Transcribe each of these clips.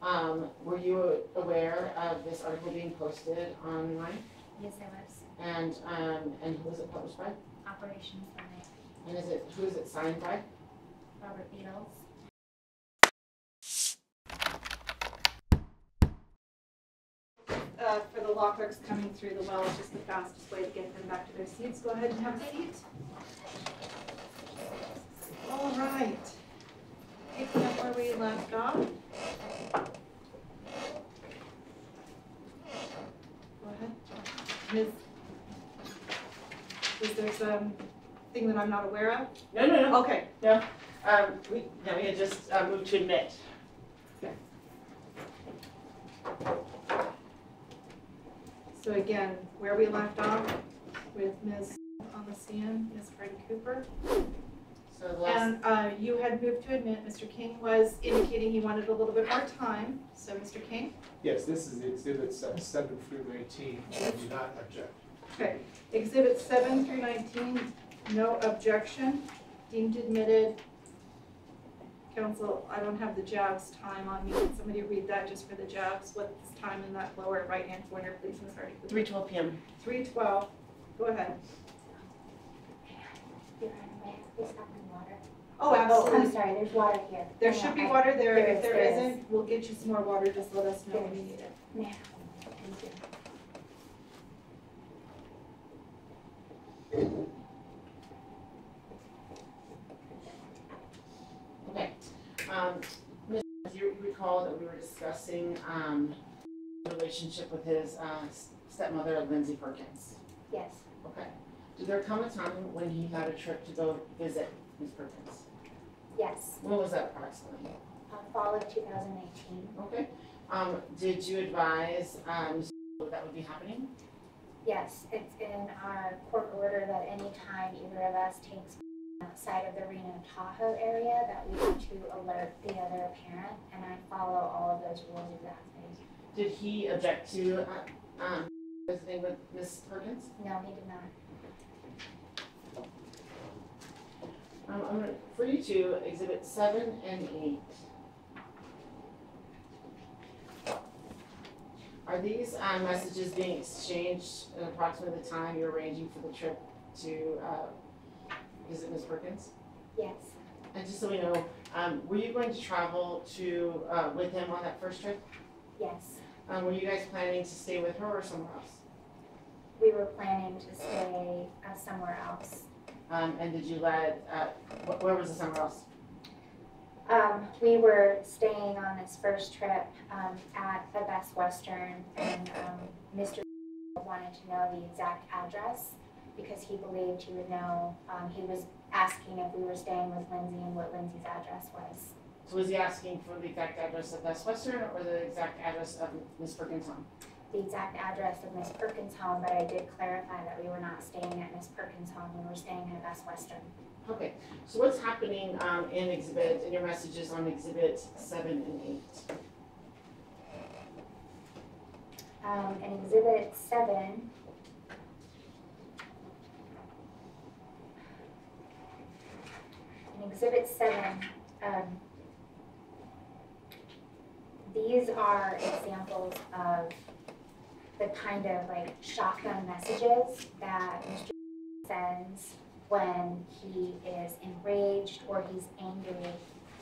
Were you aware of this article being posted online? Yes, I was. And who was it published by? Operations Summit. And who is it signed by? Robert Beatles. For the law clerks coming through the well, it's just the fastest way to get them back to their seats. Go ahead and have a seat. All right. Picking up where we left off. Go ahead. Ms. Is there some thing that I'm not aware of? No. Okay. No. We had just moved to admit. Okay. So again, where we left off with Ms. on the stand, Ms. Freddie Cooper. So the last. And you had moved to admit, Mr. King was indicating he wanted a little bit more time. So Mr. King? Yes, this is the exhibits 7 through 19. I do not object. Okay. Exhibits 7 through 19, no objection. Deemed admitted. Counsel, I don't have the JABS time on me. Can somebody read that just for the JABS? What's the time in that lower right-hand corner, please, Ms. Hardy? 3:12 p.m. 3:12. Go ahead. Your Honor, may I please have my water? Oh, absolutely. I'm sorry, there's water here. There should be water there. If there is. isn't, we'll get you some more water. Just let us know when you need it. May I have one? Thank you. Okay. As you recall that we were discussing the relationship with his stepmother, Lindsay Perkins. Yes. Okay. Did there come a time when he had a trip to go visit Ms. Perkins? Yes. When was that approximately? Fall of 2019. Okay. Did you advise that would be happening? Yes, it's in our court order that any time either of us takes outside of the Reno Tahoe area that we have to alert the other parent, and I follow all of those rules exactly. Did he object to visiting with Ms. Perkins? No, he did not. I'm going to refer you to Exhibit 7 and 8. Are these messages being exchanged at approximately the time you're arranging for the trip to visit Ms. Perkins? Yes. And just so we know, were you going to travel to with him on that first trip? Yes. Were you guys planning to stay with her or somewhere else? We were planning to stay somewhere else. And did you let, where was the somewhere else? We were staying on this first trip at the Best Western, and Mr. wanted to know the exact address because he believed he would know. He was asking if we were staying with Lindsay and what Lindsay's address was. So was he asking for the exact address of Best Western or the exact address of Ms. Perkins' home? The exact address of Ms. Perkins' home, but I did clarify that we were not staying at Ms. Perkins' home. We were staying at Best Western. Okay, so what's happening in your messages on Exhibit 7 and 8? In Exhibit 7, these are examples of the kind of like shotgun messages that Mr. sends when he is enraged or he's angry,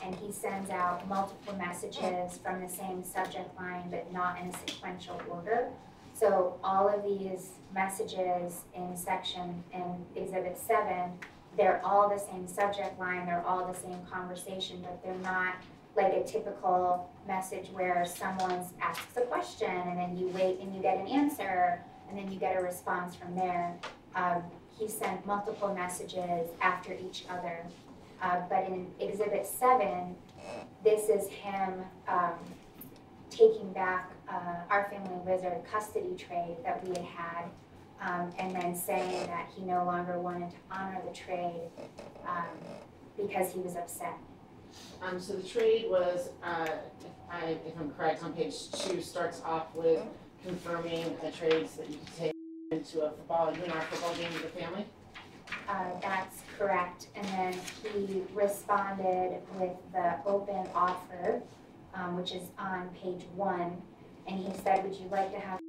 and he sends out multiple messages from the same subject line but not in a sequential order. So all of these messages in Exhibit 7, they're all the same subject line, they're all the same conversation, but they're not like a typical message where someone asks a question and then you wait and you get an answer and then you get a response from there. He sent multiple messages after each other. But in Exhibit 7, this is him taking back our family wizard custody trade that we had and then saying that he no longer wanted to honor the trade because he was upset. So the trade was, if I'm correct, on page 2 starts off with confirming the trades that you could take into a football game with the family? That's correct. And then he responded with the open offer which is on page 1. And he said, would you like to have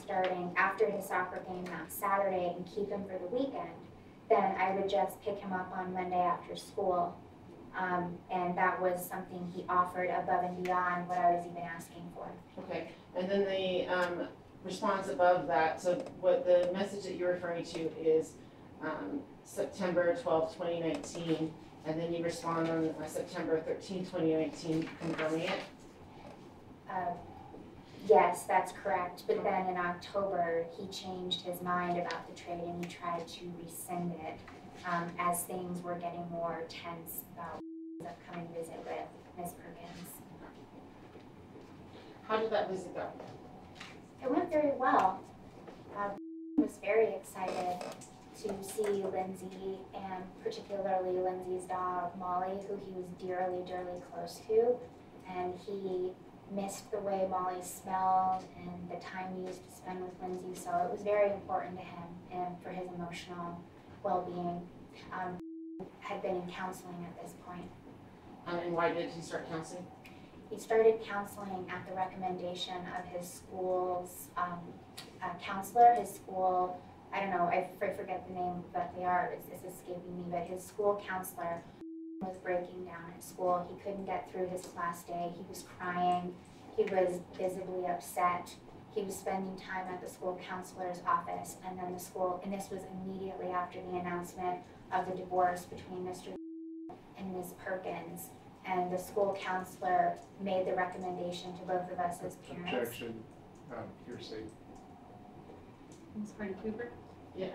starting after his soccer game that Saturday and keep him for the weekend? Then I would just pick him up on Monday after school. And that was something he offered above and beyond what I was even asking for. Okay, and then the response above that, so what the message that you're referring to is September 12, 2019, and then you respond on September 13, 2019, confirming it? Yes, that's correct. But then in October, he changed his mind about the trade and he tried to rescind it as things were getting more tense about his upcoming visit with Ms. Perkins. How did that visit go? It went very well. I was very excited to see Lindsay, and particularly Lindsay's dog, Molly, who he was dearly, dearly close to. And he missed the way Molly smelled and the time he used to spend with Lindsay, so it was very important to him and for his emotional well-being. Had been in counseling at this point. And why did he start counseling? He started counseling at the recommendation of his school's counselor. His school, I don't know, I forget the name, but it's escaping me, but his school counselor was breaking down at school. He couldn't get through his class day. He was crying. He was visibly upset. He was spending time at the school counselor's office, and then the school, and this was immediately after the announcement of the divorce between Mr. and Ms. Perkins, and the school counselor made the recommendation to both of us as parents. Objection, hearsay. Ms. Hardy Cooper? Yeah,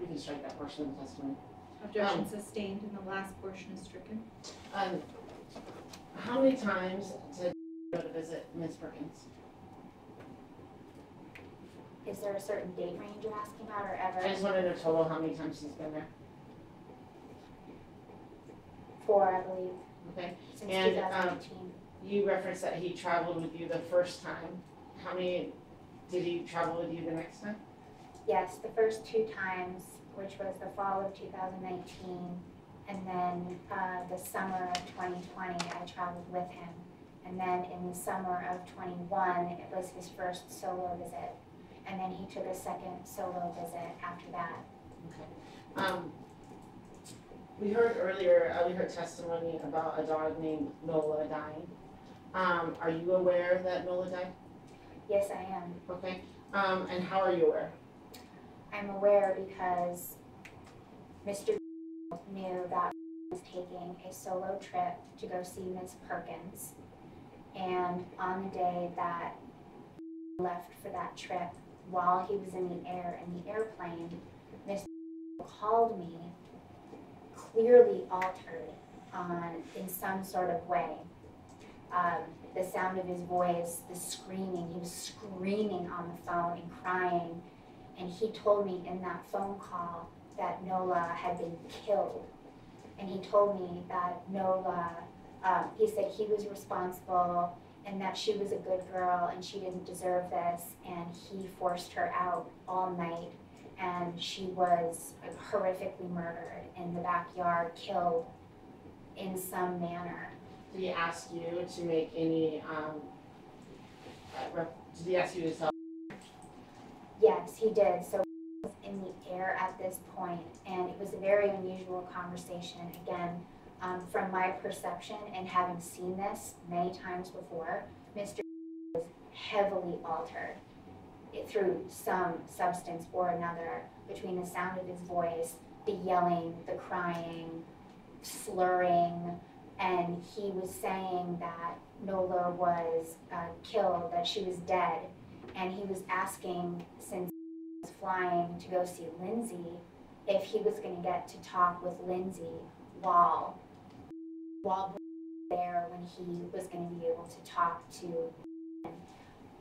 we can strike that portion of the testimony. Objection sustained and the last portion is stricken. How many times did you go to visit Ms. Perkins? Is there a certain date range you're asking about, or ever? I just want to know total how many times she's been there. 4, I believe, Okay. since And, 2018. You referenced that he traveled with you the first time. How many did he travel with you the next time? Yes, the first 2 times, which was the fall of 2019, and then the summer of 2020, I traveled with him. And then in the summer of 21, it was his first solo visit. And then he took a second solo visit after that. Okay. We heard earlier, we heard testimony about a dog named Nola dying. Are you aware that Nola died? Yes, I am. Okay. And how are you aware? I'm aware because Mr. knew that he was taking a solo trip to go see Ms. Perkins. And on the day that he left for that trip, while he was in the air in the airplane, Mr. called me, clearly altered in some sort of way. The sound of his voice, the screaming, he was screaming on the phone and crying. And he told me in that phone call that Nola had been killed. And he told me that Nola, he said he was responsible and that she was a good girl and she didn't deserve this, and he forced her out all night, and she was horrifically murdered in the backyard, killed in some manner. Did he ask you to make any, did he ask you to tell? Yes, he did. So he was in the air at this point, and it was a very unusual conversation. Again, from my perception and having seen this many times before, Mr. was heavily altered through some substance or another, between the sound of his voice, the yelling, the crying, slurring, and he was saying that Nola was killed, that she was dead, and he was asking, since he was flying to go see Lindsay, if he was going to get to talk with Lindsay while there, when he was going to be able to talk to him.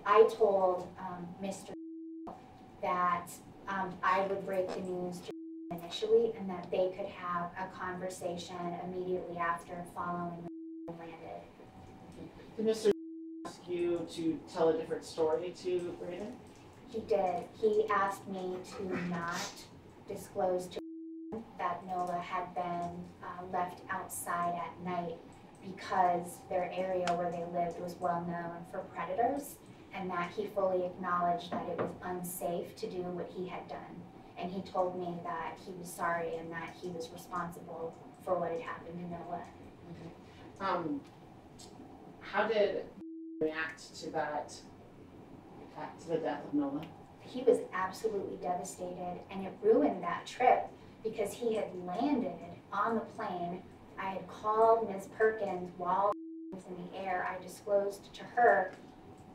I told Mr. that I would break the news to him initially, and that they could have a conversation immediately after following when landed. Did Mr. ask you to tell a different story to Brandon? He did. He asked me to not disclose to him that Nola had been left outside at night, because their area where they lived was well known for predators, and that he fully acknowledged that it was unsafe to do what he had done. And he told me that he was sorry and that he was responsible for what had happened to Noah. How did you react to that, to the death of Noah? He was absolutely devastated, and it ruined that trip because he had landed on the plane. I had called Ms. Perkins while he was in the air. I disclosed to her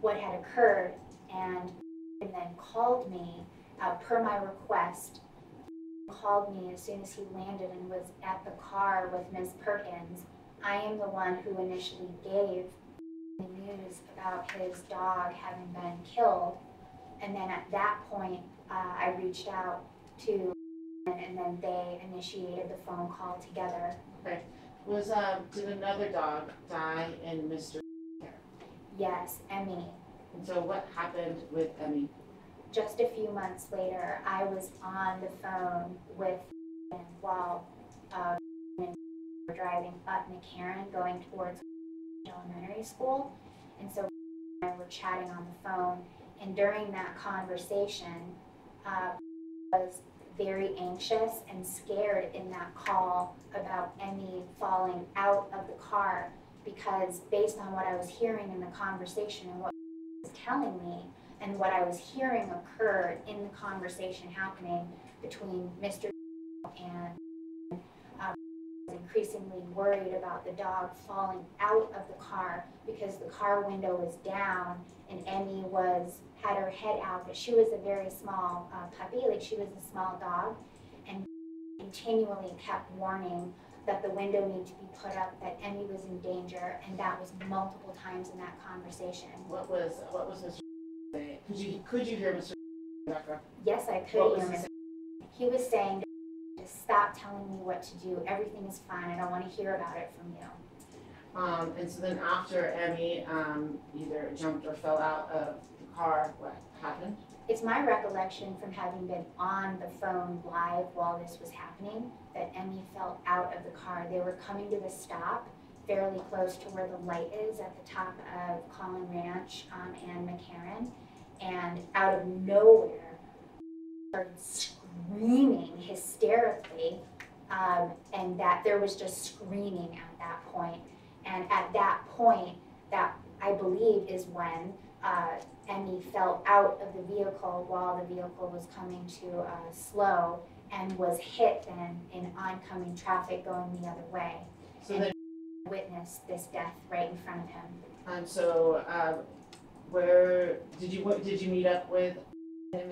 what had occurred, and then called me per my request. Called me as soon as he landed and was at the car with Ms. Perkins. I am the one who initially gave the news about his dog having been killed, and then at that point I reached out to, and then they initiated the phone call together. Okay. Did another dog die in Mr. care? Yes, Emmy. And so what happened with Emmy? Just a few months later, I was on the phone with him while we were driving up McCarran going towards elementary school. And so we were chatting on the phone, and during that conversation, I was very anxious and scared in that call about Emmy falling out of the car, because based on what I was hearing in the conversation and what he was telling me, and what I was hearing occurred in the conversation happening between Mr. and I was increasingly worried about the dog falling out of the car because the car window was down and Emmy had her head out, but she was a very small puppy, like she was a small dog, and continually kept warning that the window needed to be put up, that Emmy was in danger, and that was multiple times in that conversation. What was Mr. saying? Could you hear Mr. background? Yes, I could hear him. He was saying, just stop telling me what to do. Everything is fine. I don't want to hear about it from you. And so then after Emmy either jumped or fell out of the car, what happened? It's my recollection from having been on the phone live while this was happening that Emmy fell out of the car. They were coming to the stop fairly close to where the light is at the top of Collin Ranch and McCarran, and out of nowhere started screaming hysterically, and that there was just screaming at that point. And at that point, that I believe is when Emmy fell out of the vehicle while the vehicle was coming to slow and was hit then in oncoming traffic going the other way. So and then witnessed this death right in front of him. So where did you meet up with him?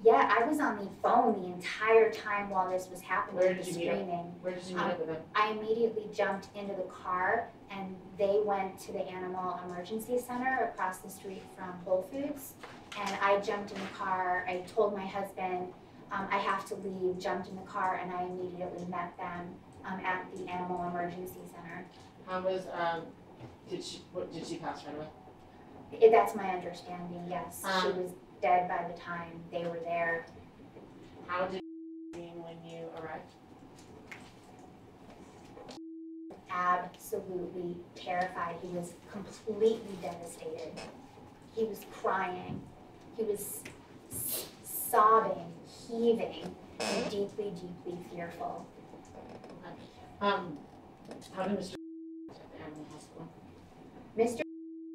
Yeah, I was on the phone the entire time while this was happening. Where did you meet up? Screaming. Where did you meet up with him? I immediately jumped into the car, and they went to the Animal Emergency Center across the street from Whole Foods. And I jumped in the car. I told my husband, I have to leave, jumped in the car, and I immediately met them at the Animal Emergency Center. How was, did she pass right away? That's my understanding, yes. She was dead by the time they were there. How did you see when you arrived? Absolutely terrified. He was completely devastated. He was crying. He was sobbing, heaving, and deeply, deeply fearful. How did Mr. at the animal hospital? Mr.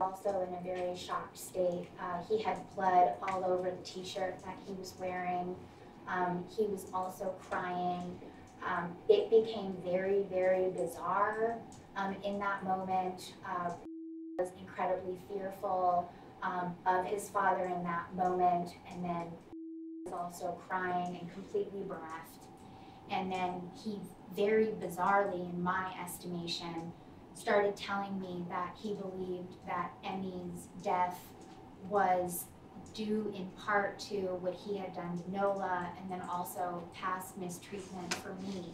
also in a very shocked state. He had blood all over the t-shirt that he was wearing. He was also crying. It became very, very bizarre in that moment. He was incredibly fearful of his father in that moment, and then he was also crying and completely bereft. And then he very bizarrely, in my estimation, started telling me that he believed that Emmy's death was due in part to what he had done to Nola, and then also past mistreatment for me.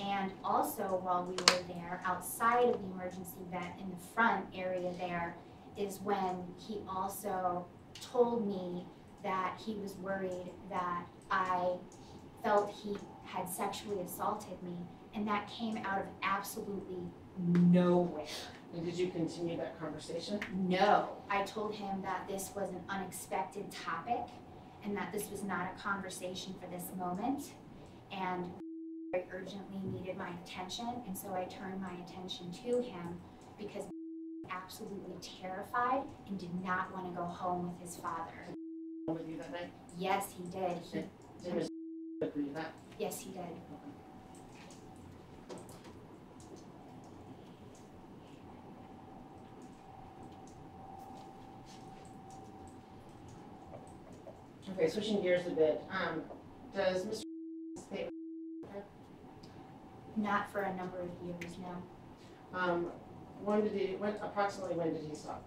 And also, while we were there, outside of the emergency vet in the front area there, is when he also told me that he was worried that I felt he had sexually assaulted me, and that came out of absolutely nowhere. And did you continue that conversation? No, I told him that this was an unexpected topic and that this was not a conversation for this moment, and I urgently needed my attention, and so I turned my attention to him because he was absolutely terrified and did not want to go home with his father. With you that night? Yes, he did. Did Mr. agree to that? Yes, he did. Okay, switching gears a bit, does Mr. stay? Not for a number of years now. Approximately when did he stop?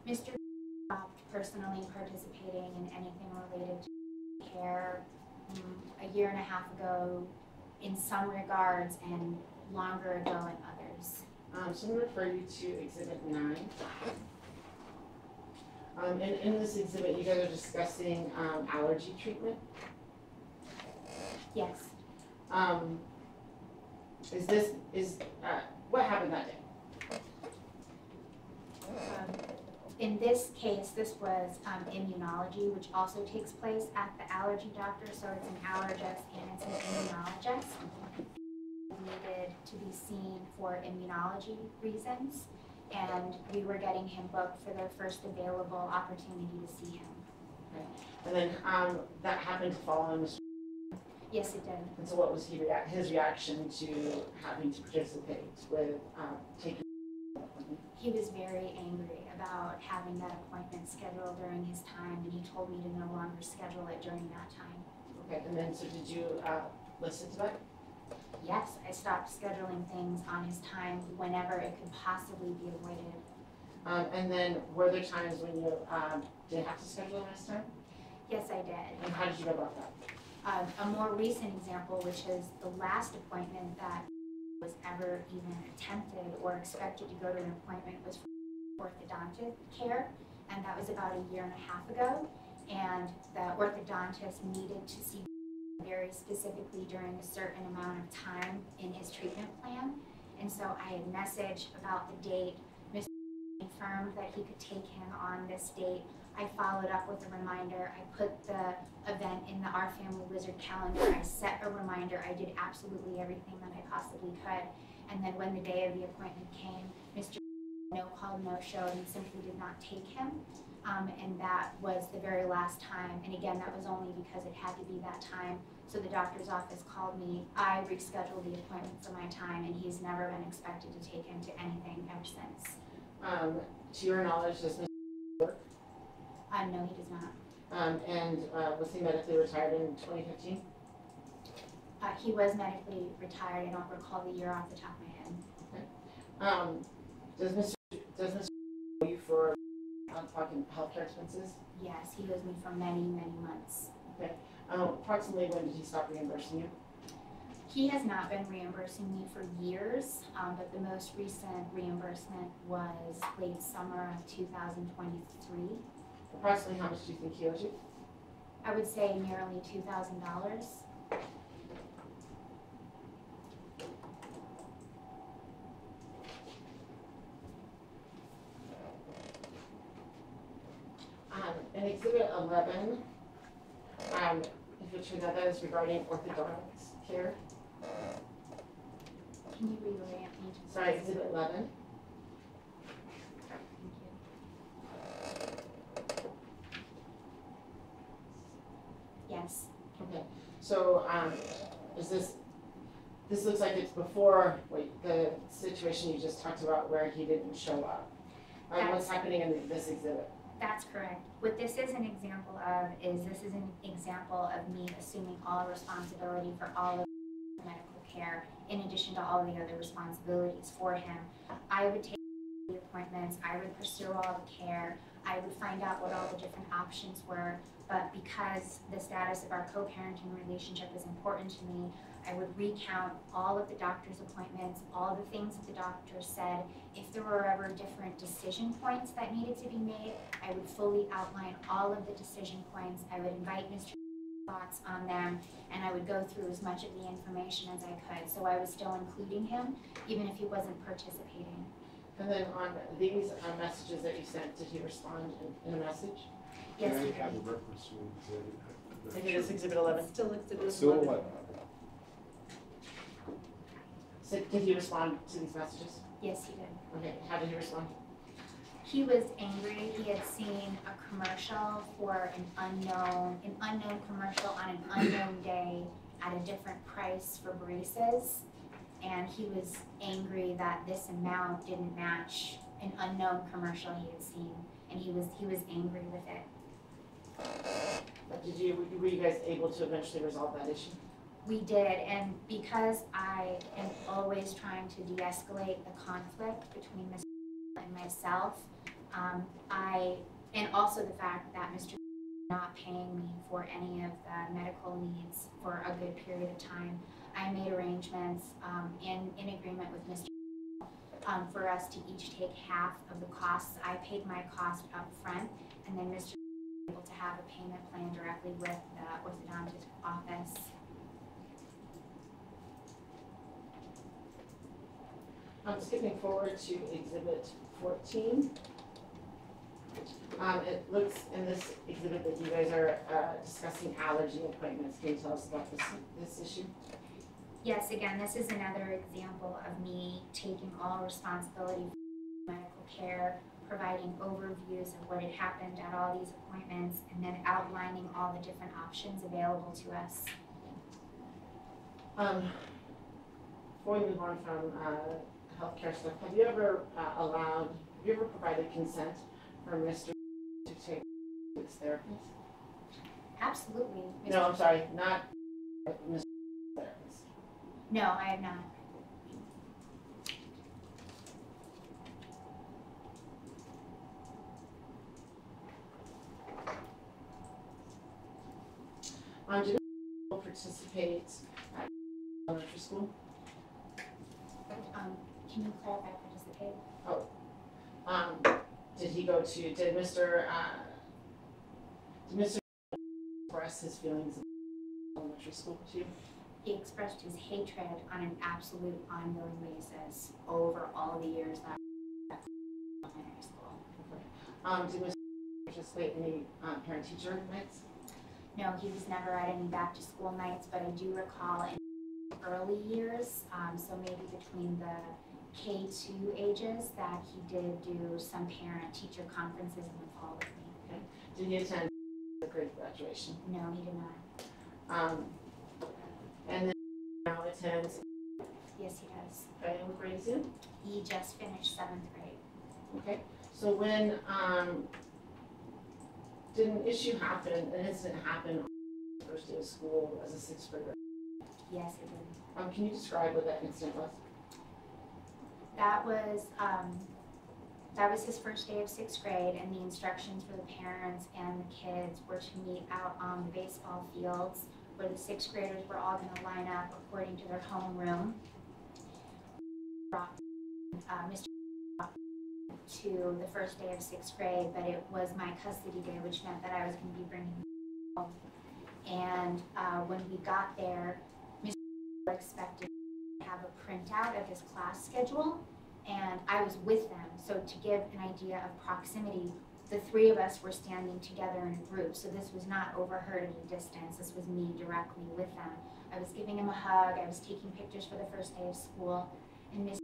Mr. stopped personally participating in anything related to care a year and a half ago in some regards and longer ago in others. So I'm going to refer you to Exhibit 9. And in this exhibit, you guys are discussing allergy treatment. Yes. What happened that day? In this case, this was immunology, which also takes place at the allergy doctor, so it's an allergist and it's an immunologist. Needed to be seen for immunology reasons, and we were getting him booked for the first available opportunity to see him. Okay. And then that happened to fall on Mr. Yes, it did. And so what was his reaction to having to participate with taking the appointment? He was very angry about having that appointment scheduled during his time, and he told me to no longer schedule it during that time. Okay, and then so did you listen to that? Yes, I stopped scheduling things on his time whenever it could possibly be avoided. And then were there times when you did have to schedule this time? Yes, I did. And how did you go about that? A more recent example, which is the last appointment that was ever even attempted or expected to go to an appointment, was for orthodontic care, and that was about a year and a half ago. And the orthodontist needed to see very specifically during a certain amount of time in his treatment plan. And so I had messaged about the date. Mr. confirmed that he could take him on this date. I followed up with a reminder. I put the event in the Our Family Wizard calendar. I set a reminder. I did absolutely everything that I possibly could. And then when the day of the appointment came, Mr. no called, no showed, and simply did not take him. And that was the very last time. And again, that was only because it had to be that time. So the doctor's office called me. I rescheduled the appointment for my time, and he's never been expected to take him to anything ever since. To your knowledge, does Mr. work? No, he does not. And was he medically retired in 2015? He was medically retired. I don't recall the year off the top of my head. Does Mr. owe you for out-of-pocket healthcare expenses? Yes, he owes me for many, many months. Okay. Approximately when did he stop reimbursing you? He has not been reimbursing me for years, but the most recent reimbursement was late summer of 2023. Approximately how much do you think he owes you? I would say nearly $2,000. In Exhibit 11, if you turn that is regarding orthodontics care. Can you reorient me to? Sorry, Exhibit 11. Thank you. Yes. Okay. So is this looks like it's before the situation you just talked about where he didn't show up. What's happening in this exhibit? That's correct. What this is an example of is this is an example of me assuming all responsibility for all of the medical care in addition to all the other responsibilities for him. I would take the appointments, I would pursue all the care, I would find out what all the different options were, but because the status of our co-parenting relationship is important to me, I would recount all of the doctor's appointments, all the things that the doctor said. If there were ever different decision points that needed to be made, I would fully outline all of the decision points. I would invite Mr. thoughts on them, and I would go through as much of the information as I could. So I was still including him, even if he wasn't participating. And then on these messages that you sent, did he respond in a message? Yes, he Can I have a did. reference to exhibit? I think it's Exhibit 11. Still exhibit Still 11. what? So did he respond to these messages? Yes, he did. Okay, how did he respond? He was angry. He had seen a commercial for an unknown commercial on an unknown day at a different price for braces. And he was angry that this amount didn't match an unknown commercial he had seen. And he was angry with it. But were you guys able to eventually resolve that issue? We did, and because I am always trying to de-escalate the conflict between Mr. and myself, and also the fact that Mr. not paying me for any of the medical needs for a good period of time, I made arrangements in agreement with Mr. For us to each take half of the costs. I paid my cost up front, and then Mr. was able to have a payment plan directly with the orthodontist office. I'm skipping forward to Exhibit 14. It looks in this exhibit that you guys are discussing allergy appointments. Can you tell us about this issue? Yes, again, this is another example of me taking all responsibility for medical care, providing overviews of what had happened at all these appointments, and then outlining all the different options available to us. Before we move on from healthcare stuff, have you ever provided consent for Mr. to take his therapist? Absolutely. No, I'm sorry, not Mr. therapist. No, I have not. Did you participate at elementary school? Can you clarify participate? Did Mr. express his feelings in elementary school to you? He expressed his hatred on an absolute ongoing basis over all the years that I was in elementary school. Did Mr. participate in any parent-teacher nights? No, he was never at any back-to-school nights, but I do recall in early years, so maybe between the K2 ages, that he did do some parent-teacher conferences in the fall with me. Okay. Did he attend the grade graduation? No, he did not. And then now attends. Yes, he does. Okay, and what grade is he in? He just finished 7th grade. Okay. So when did an incident happen on the first day of school as a 6th grader? Yes, it did. Can you describe what that incident was? That was his first day of 6th grade, and the instructions for the parents and the kids were to meet out on the baseball fields where the 6th graders were all going to line up according to their homeroom. Mr. to the first day of 6th grade, but it was my custody day, which meant that I was going to be bringing him home. And when we got there, Mr. expected to have a printout of his class schedule, and I was with them. So to give an idea of proximity, the 3 of us were standing together in a group, so this was not overheard at a distance. This was me directly with them. I was giving him a hug, I was taking pictures for the first day of school, and Mr.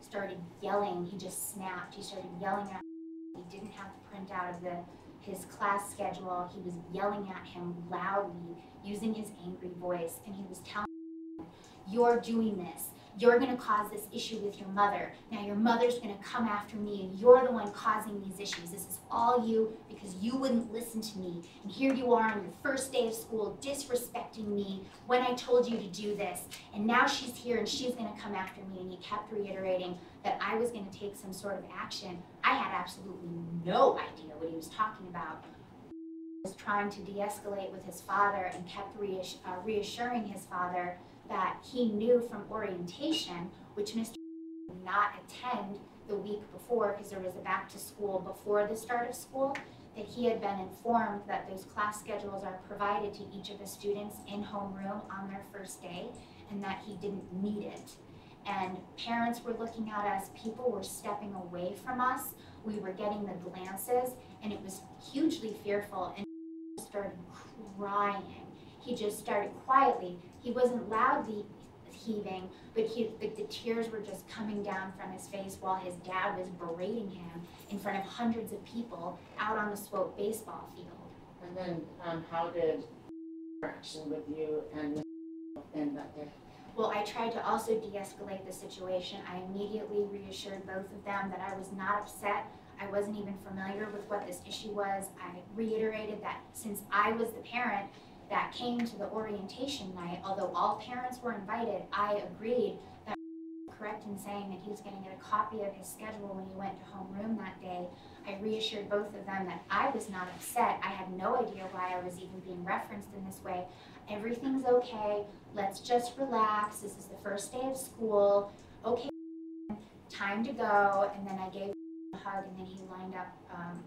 started yelling. He just snapped. He started yelling at me. He didn't have the printout of his class schedule. He was yelling at him loudly, using his angry voice, and he was telling him, "You're doing this. You're going to cause this issue with your mother. Now your mother's going to come after me, and you're the one causing these issues. This is all you because you wouldn't listen to me. And here you are on your first day of school disrespecting me when I told you to do this. And now she's here and she's going to come after me." And he kept reiterating that I was going to take some sort of action. I had absolutely no idea what he was talking about. He was trying to de-escalate with his father and kept reassuring his father that he knew from orientation, which Mr. did not attend the week before because there was a back to school before the start of school, that he had been informed that those class schedules are provided to each of the students in homeroom on their first day, and that he didn't need it. And parents were looking at us, people were stepping away from us, we were getting the glances, and it was hugely fearful, and he started crying. He just started quietly. He wasn't loudly heaving, but the tears were just coming down from his face while his dad was berating him in front of hundreds of people out on the Swope baseball field. And then how did interaction with you and end that day? Well, I tried to also de-escalate the situation. I immediately reassured both of them that I was not upset. I wasn't even familiar with what this issue was. I reiterated that since I was the parent that came to the orientation night, although all parents were invited, I agreed that I was correct in saying that he was going to get a copy of his schedule when he went to homeroom that day. I reassured both of them that I was not upset. I had no idea why I was even being referenced in this way. Everything's okay. Let's just relax. This is the first day of school. Okay, time to go. And then I gave him a hug, and then he lined up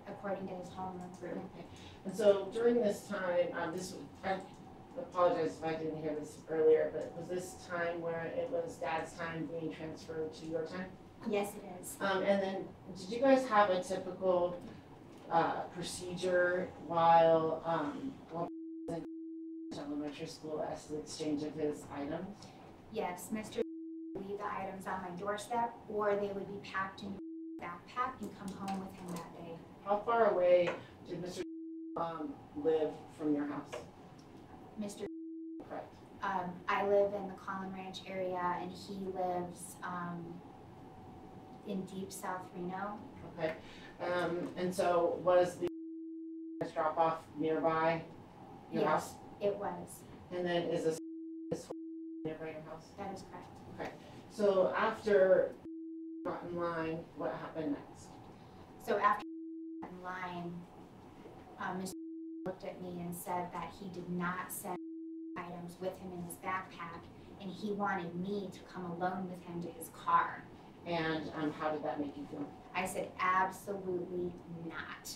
according to his homeroom group. Okay. And so during this time, I apologize if I didn't hear this earlier, but was this time where it was Dad's time being transferred to your time? Yes, it is. And then did you guys have a typical procedure while in elementary school as to the exchange of his items? Yes, Mr. would leave the items on my doorstep, or they would be packed in a backpack and come home with him that day. How far away did Mr. live from your house? Mr. Correct. I live in the Collin Ranch area, and he lives in deep South Reno. Okay. And so was the drop off nearby your Yes, house? it was. And then is this nearby your house? That is correct. Okay. So after you got in line, what happened next? So after in line, Mr. looked at me and said that he did not send items with him in his backpack, and he wanted me to come alone with him to his car. And how did that make you feel? I said, absolutely not.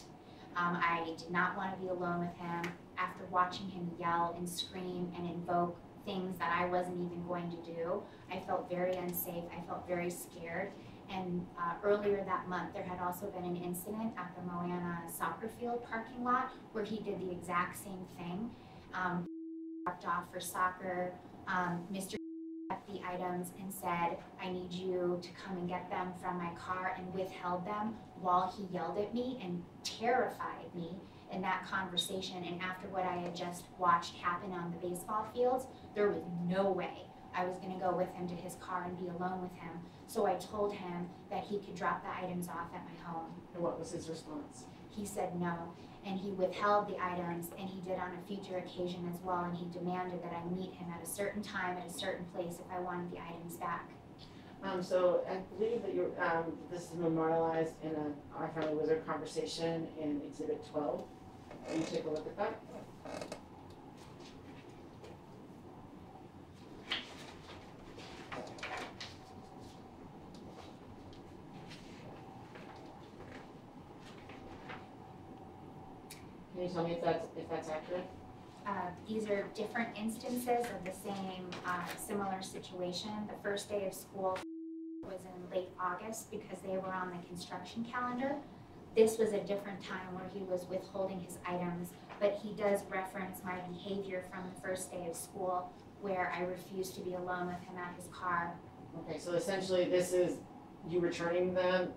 I did not want to be alone with him. After watching him yell and scream and invoke things that I wasn't even going to do, I felt very unsafe. I felt very scared. And earlier that month, there had also been an incident at the Moana soccer field parking lot where he did the exact same thing. Dropped off for soccer. Mr. kept the items and said, I need you to come and get them from my car, and withheld them while he yelled at me and terrified me in that conversation. And after what I had just watched happen on the baseball fields, there was no way I was going to go with him to his car and be alone with him. So I told him that he could drop the items off at my home. And what was his response? He said no, and he withheld the items, and he did on a future occasion as well, and he demanded that I meet him at a certain time at a certain place if I wanted the items back. So I believe that this is memorialized in a Our Family Wizard conversation in Exhibit 12. Will you take a look at that? Can you tell me if that's accurate? These are different instances of the same similar situation. The first day of school was in late August because they were on the construction calendar. This was a different time where he was withholding his items, but he does reference my behavior from the first day of school where I refused to be alone with him at his car. Okay, so essentially this is you returning the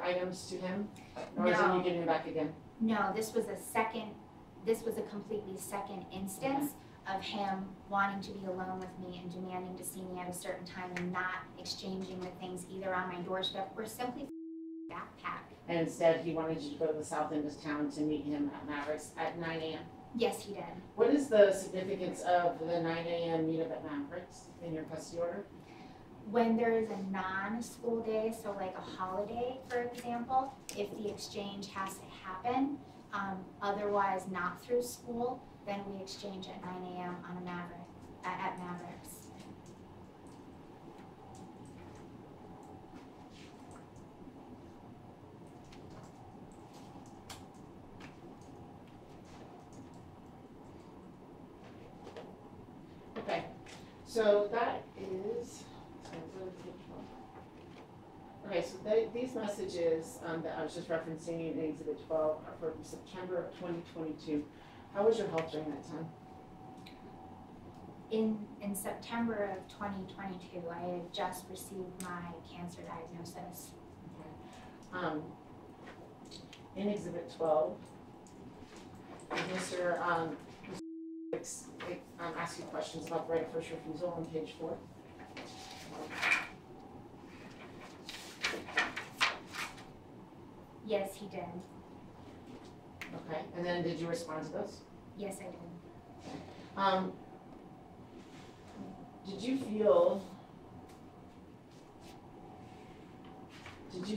items to him? Or is it No. you giving them back again? No, this was a completely second instance of him wanting to be alone with me and demanding to see me at a certain time and not exchanging the things either on my doorstep or simply backpack. And instead he wanted you to go to the south end of town to meet him at Mavericks at 9 a.m. Yes, he did. What is the significance of the 9 a.m. meetup at Mavericks in your custody order? When there is a non-school day, so like a holiday, for example, if the exchange has to happen, otherwise not through school, then we exchange at 9 a.m. on a at Mavericks. So that is, okay, so these messages that I was just referencing in Exhibit 12 are for September of 2022. How was your health during that time? In September of 2022, I had just received my cancer diagnosis. Okay. In Exhibit 12, Mr. Ask you questions about the right of first refusal on page 4. Yes, he did. Okay, and then did you respond to those? Yes, I did. Did you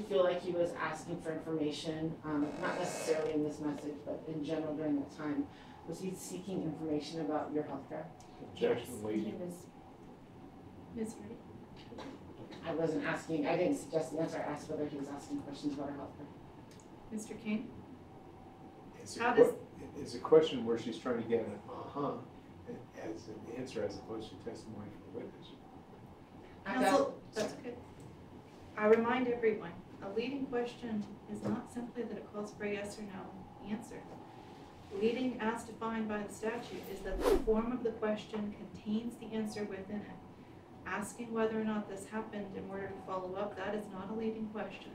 feel like he was asking for information, not necessarily in this message, but in general during that time? Was he seeking information about your health care? Objection, Yes, lady. he was. Ms. Reedy? I wasn't asking, I didn't suggest the answer, I asked whether he was asking questions about her health care. Mr. King? How does? It's a question where she's trying to get an as an answer as opposed to testimony from the witness. Counsel, that's okay. I remind everyone, a leading question is not simply that it calls for a yes or no answer. Leading, as defined by the statute, is that the form of the question contains the answer within it. Asking whether or not this happened in order to follow up, that is not a leading question.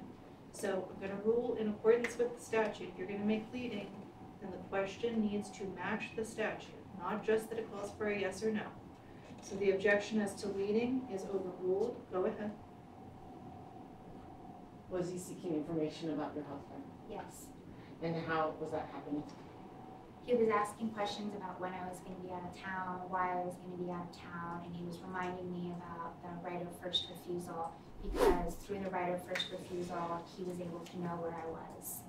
So I'm going to rule in accordance with the statute. If you're going to make leading, then the question needs to match the statute, not just that it calls for a yes or no. So the objection as to leading is overruled. Go ahead. Was he seeking information about your health care? Yes. And how was that happening? He was asking questions about when I was going to be out of town, why I was going to be out of town, and he was reminding me about the right of first refusal, because through the right of first refusal, he was able to know where I was.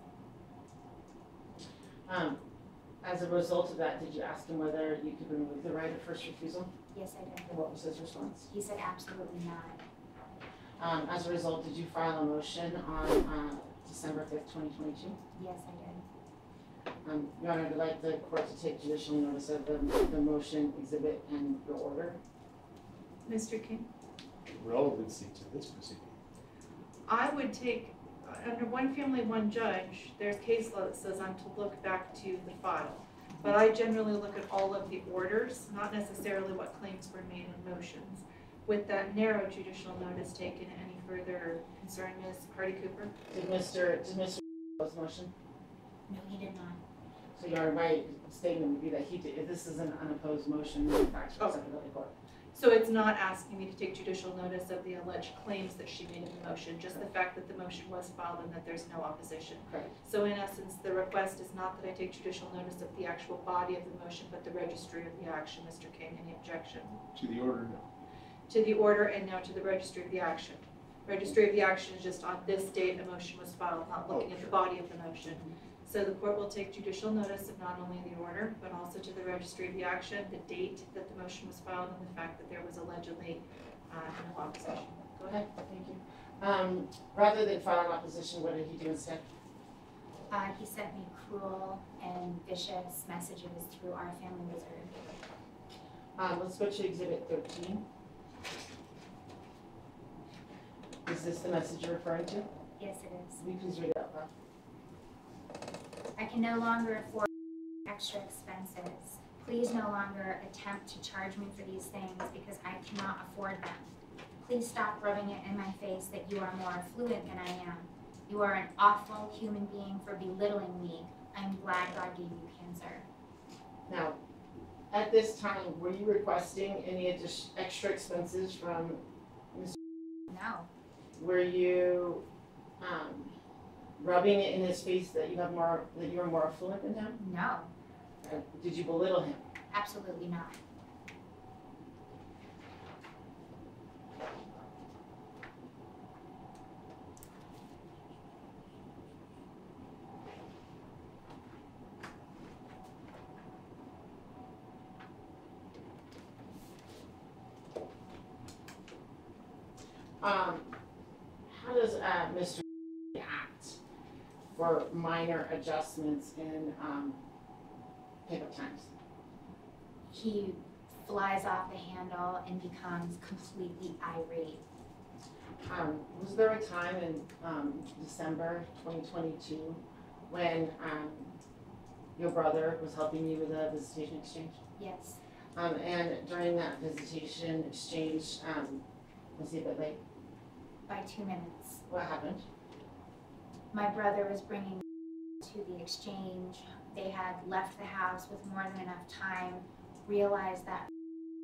As a result of that, did you ask him whether you could remove the right of first refusal? Yes, I did. And what was his response? He said absolutely not. As a result, did you file a motion on December 5th, 2022? Yes, I did. Your Honor, I'd like the court to take judicial notice of the motion, exhibit, and your order. Mr. King? Relevancy to this proceeding. I would take, under one family, one judge, there's case law that says I'm to look back to the file. But I generally look at all of the orders, not necessarily what claims were made in motions. With that narrow judicial notice taken, any further concern, Ms. Hardy-Cooper? Did Mr. Oppose the motion? No, he did not. So Your Honor, my statement would be that he did, this is an unopposed motion, in fact, Oh. accepted by the court. So it's not asking me to take judicial notice of the alleged claims that she made in the motion, just the fact that the motion was filed and that there's no opposition. Correct. So in essence, the request is not that I take judicial notice of the actual body of the motion, but the registry of the action. Mr. King, any objection? To the order, no. To the order and now to the registry of the action. Registry of the action is just on this date a motion was filed, not looking at the body of the motion. So the court will take judicial notice of not only the order, but also to the registry of the action, the date that the motion was filed, and the fact that there was allegedly no opposition. Go ahead. Thank you. Rather than file an opposition, what did he do instead? He sent me cruel and vicious messages through our family wizard. Let's go to Exhibit 13. Is this the message you're referring to? Yes, it is. Will you please read it out loud? I can no longer afford extra expenses. Please no longer attempt to charge me for these things because I cannot afford them. Please stop rubbing it in my face that you are more affluent than I am. You are an awful human being for belittling me. I'm glad God gave you cancer. Now, at this time, were you requesting any extra expenses from Mr. No. Were you rubbing it in his face that you are more affluent than him? No. Did you belittle him? Absolutely not. How does Mr. act for minor adjustments in pickup times? He flies off the handle and becomes completely irate. Was there a time in December 2022 when your brother was helping you with a visitation exchange? Yes, And during that visitation exchange, was he a bit late? by 2 minutes. What happened? My brother was bringing to the exchange. They had left the house with more than enough time, realized that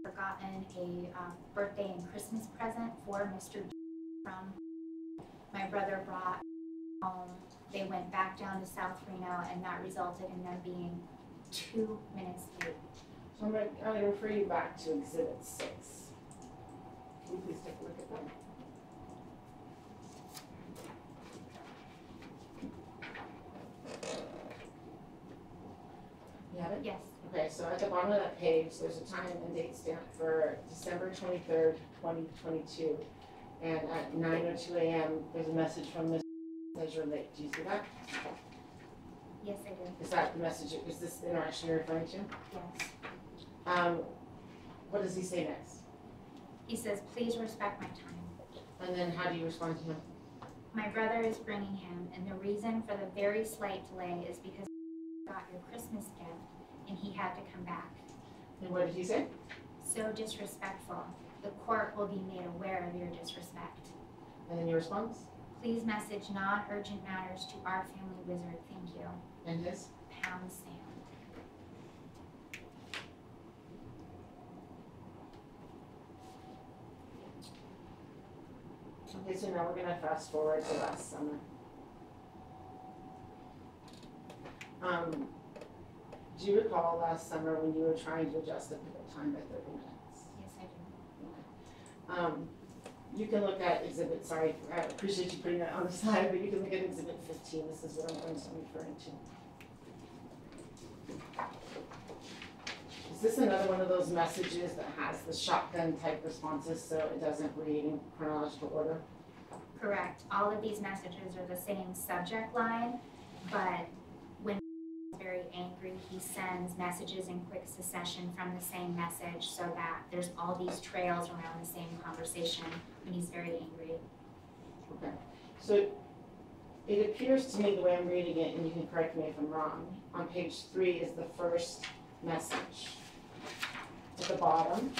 forgotten a birthday and Christmas present for Mr. from my brother brought home. They went back down to South Reno, and that resulted in them being 2 minutes late. So I'm going to refer you back to Exhibit 6. Can you please take a look at that? You have it? Yes, Okay, so at the bottom of that page, there's a time and date stamp for December 23rd, 2022. And at 9:02 a.m., there's a message from Mr. says you're late. Do you see that? yes, I do. Is that the message? Is this the interaction you're referring to? Yes. What does he say next? He says, please respect my time. And then how do you respond to him? My brother is bringing him, and the reason for the very slight delay is because he got your Christmas gift, and he had to come back. And what did he say? So disrespectful. The court will be made aware of your disrespect. And then your response? Please message non-urgent matters to our family wizard. Thank you. And his? Pound Sam. Okay, so now we're gonna fast forward to last summer. Do you recall last summer when you were trying to adjust the pickup time by 30 minutes? Yes, I do. You can look at exhibit, sorry, I appreciate you putting that on the side, but you can look at exhibit 15. This is what I'm referring to. Is this another one of those messages that has the shotgun type responses so it doesn't read in chronological order? Correct. All of these messages are the same subject line, but when he's very angry, he sends messages in quick succession from the same message so that there's all these trails around the same conversation when he's very angry. Okay. So it appears to me, the way I'm reading it, and you can correct me if I'm wrong, on page 3 is the first message. At the bottom,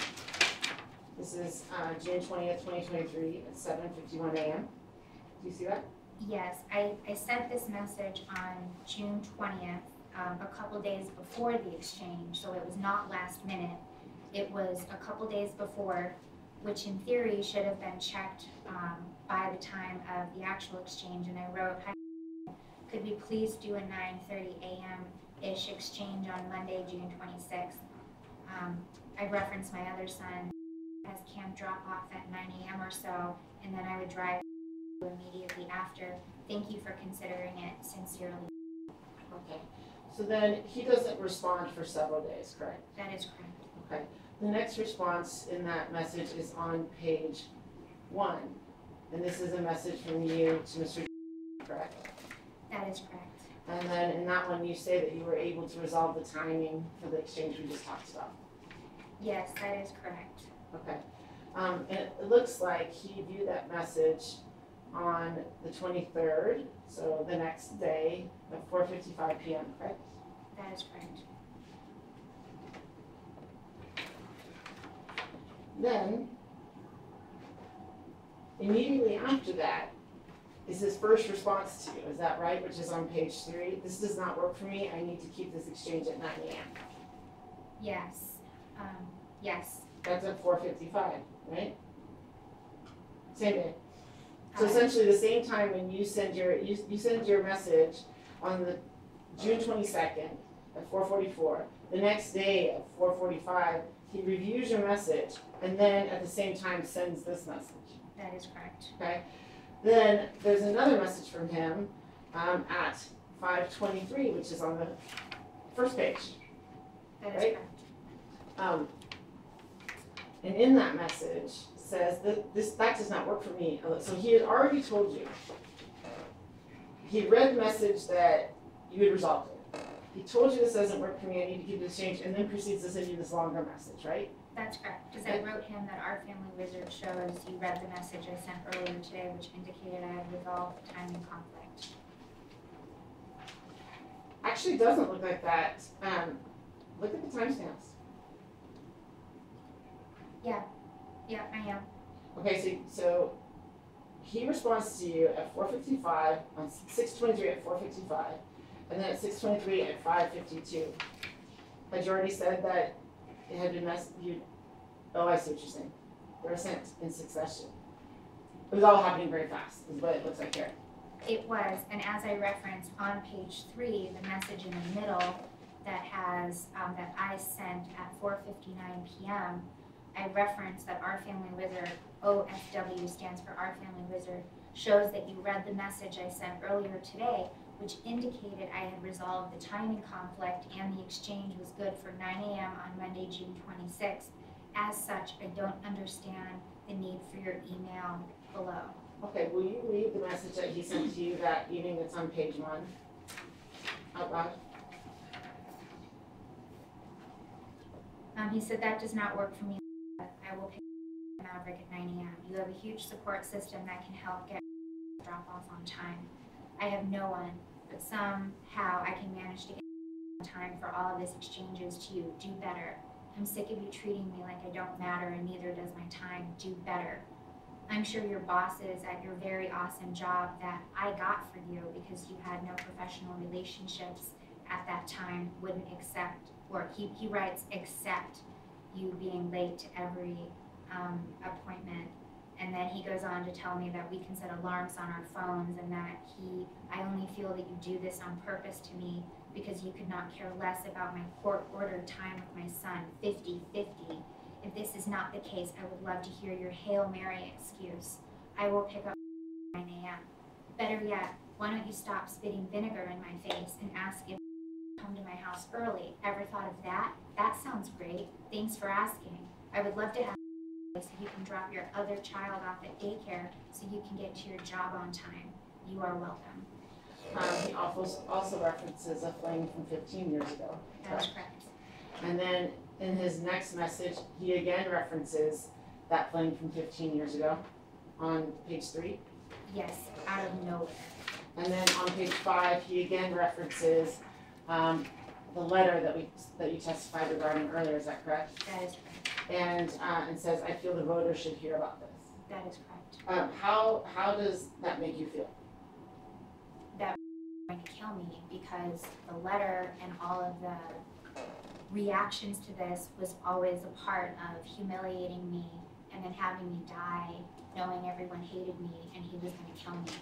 this is June 20th, 2023 at 7:51 a.m. Do you see that? Yes, I sent this message on June 20th, a couple days before the exchange, so it was not last minute. It was a couple days before, which in theory should have been checked by the time of the actual exchange, and I wrote, "Hi, could we please do a 9:30 a.m.-ish exchange on Monday, June 26th? I referenced my other son has camp drop off at 9 a.m. or so, and then I would drive immediately after. Thank you for considering it. Sincerely." Okay. So then he doesn't respond for several days, correct? That is correct. Okay. The next response in that message is on page 1. And this is a message from you to Mr. correct? That is correct. And then in that one, you say that you were able to resolve the timing for the exchange we just talked about. Yes, that is correct. Okay. And it looks like he viewed that message on the 23rd, so the next day at 4:55 p.m., correct? That is correct. Then, immediately after that, is his first response to you, is that right? Which is on page 3. This does not work for me. I need to keep this exchange at 9 a.m. Yes. Yes. That's at 4:55, right? Same day. So Uh, essentially the same time when you send your message on the June 22nd at 4:44, the next day at 4:45, he reviews your message and then at the same time sends this message, That is correct. okay? Then there's another message from him at 5:23, which is on the first page. That is Right. correct. And in that message says that that does not work for me. So he had already told you. He read the message that you had resolved it. He told you this doesn't work for me, I need to keep this change, and then proceeds to send you this longer message, right? That's correct, because I wrote him that our family wizard shows you read the message I sent earlier today, which indicated I had resolved the timing conflict. Actually, it doesn't look like that. Look at the timestamps. Yeah, I am. Okay, so he responds to you at 4:55, on 6:23 at 4:55, and then at 6:23 at 5:52. Had you already said that it had been oh, I see what you're saying. They were sent in succession. It was all happening very fast, is what it looks like here. It was, and as I referenced on page 3, the message in the middle that has, that I sent at 4:59 p.m., I referenced that Our Family Wizard, OFW stands for Our Family Wizard, shows that you read the message I sent earlier today, which indicated I had resolved the timing conflict and the exchange was good for 9 a.m. on Monday, June 26th. As such, I don't understand the need for your email below. Okay, will you read the message that he sent to you that evening that's on page 1 out loud? He said, that does not work for me. I will pick Maverick at 9 a.m. You have a huge support system that can help get drop off on time. I have no one, but somehow I can manage to get on time for all of this exchanges to you. Do better. I'm sick of you treating me like I don't matter and neither does my time. Do better. I'm sure your bosses at your very awesome job that I got for you because you had no professional relationships at that time wouldn't accept, or he writes, accept you being late to every appointment. And then he goes on to tell me that we can set alarms on our phones and that I only feel that you do this on purpose to me because you could not care less about my court-ordered time with my son, 50-50. If this is not the case, I would love to hear your Hail Mary excuse. I will pick up at 9 a.m. Better yet, why don't you stop spitting vinegar in my face and ask if you come to my house early? Ever thought of that? That sounds great. Thanks for asking. I would love to have so you can drop your other child off at daycare so you can get to your job on time. You are welcome. He also references a flame from 15 years ago. That is correct. And then in his next message, he again references that flame from 15 years ago on page 3. Yes, out of nowhere. And then on page 5, he again references the letter that you testified regarding earlier. Is that correct? That is correct. And says, I feel the voters should hear about this. That is correct. How does that make you feel? That was going to kill me because the letter and all of the reactions to this was always a part of humiliating me and then having me die, knowing everyone hated me and he was going to kill me.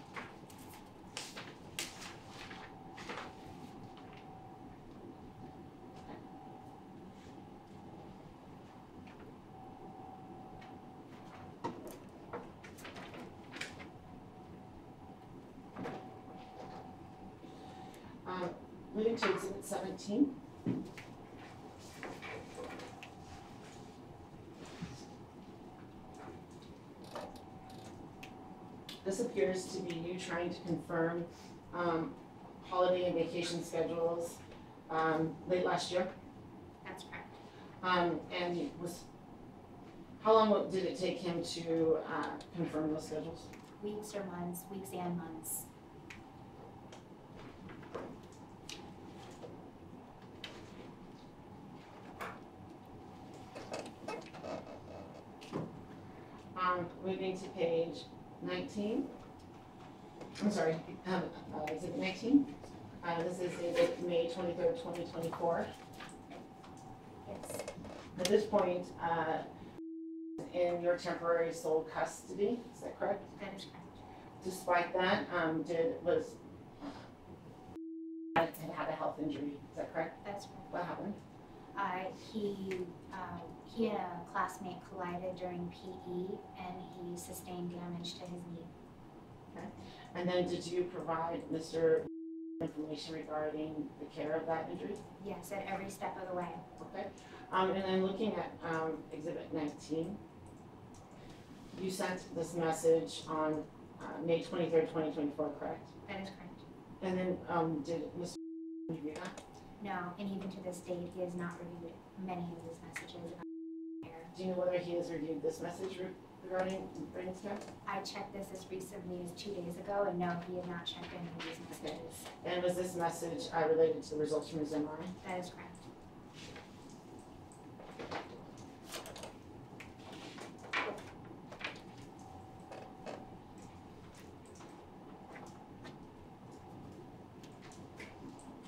Moving to Exhibit 17. This appears to be you trying to confirm holiday and vacation schedules late last year. That's correct. And how long did it take him to confirm those schedules? Weeks or months, weeks and months. Moving to page 19. I'm sorry, exhibit 19. This is dated May 23rd, 2024. Yes. At this point, in your temporary sole custody, is that correct? That is correct. Despite that, had a health injury, is that correct? That's correct. What happened? He and a classmate collided during PE and he sustained damage to his knee. Okay. And then did you provide Mr. information regarding the care of that injury? Yes, at every step of the way. Okay. And then looking at Exhibit 19, you sent this message on May 23rd, 2024, correct? That is correct. And then did Mr. review that? No, and even to this date, he has not reviewed many of his messages about Do you know whether he has reviewed this message regarding Braden's death? I checked this as recently as 2 days ago, and no, he had not checked any of these messages. And was this message related to the results from his MRI? That is correct.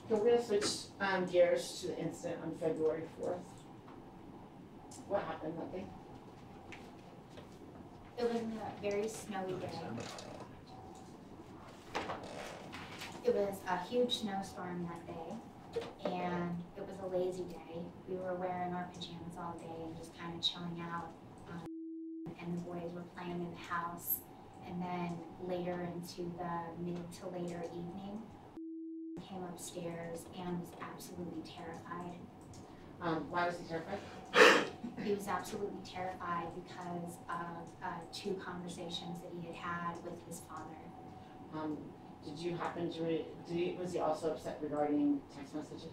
So we're gonna switch gears to the incident on February 4th. What happened that day? It was a very snowy day. It was a huge snowstorm that day, and it was a lazy day. We were wearing our pajamas all day and just kind of chilling out, and the boys were playing in the house. And then later into the mid to later evening, came upstairs and was absolutely terrified. Why was he terrified? He was absolutely terrified because of 2 conversations that he had had with his father. Did you happen to, was he also upset regarding text messages?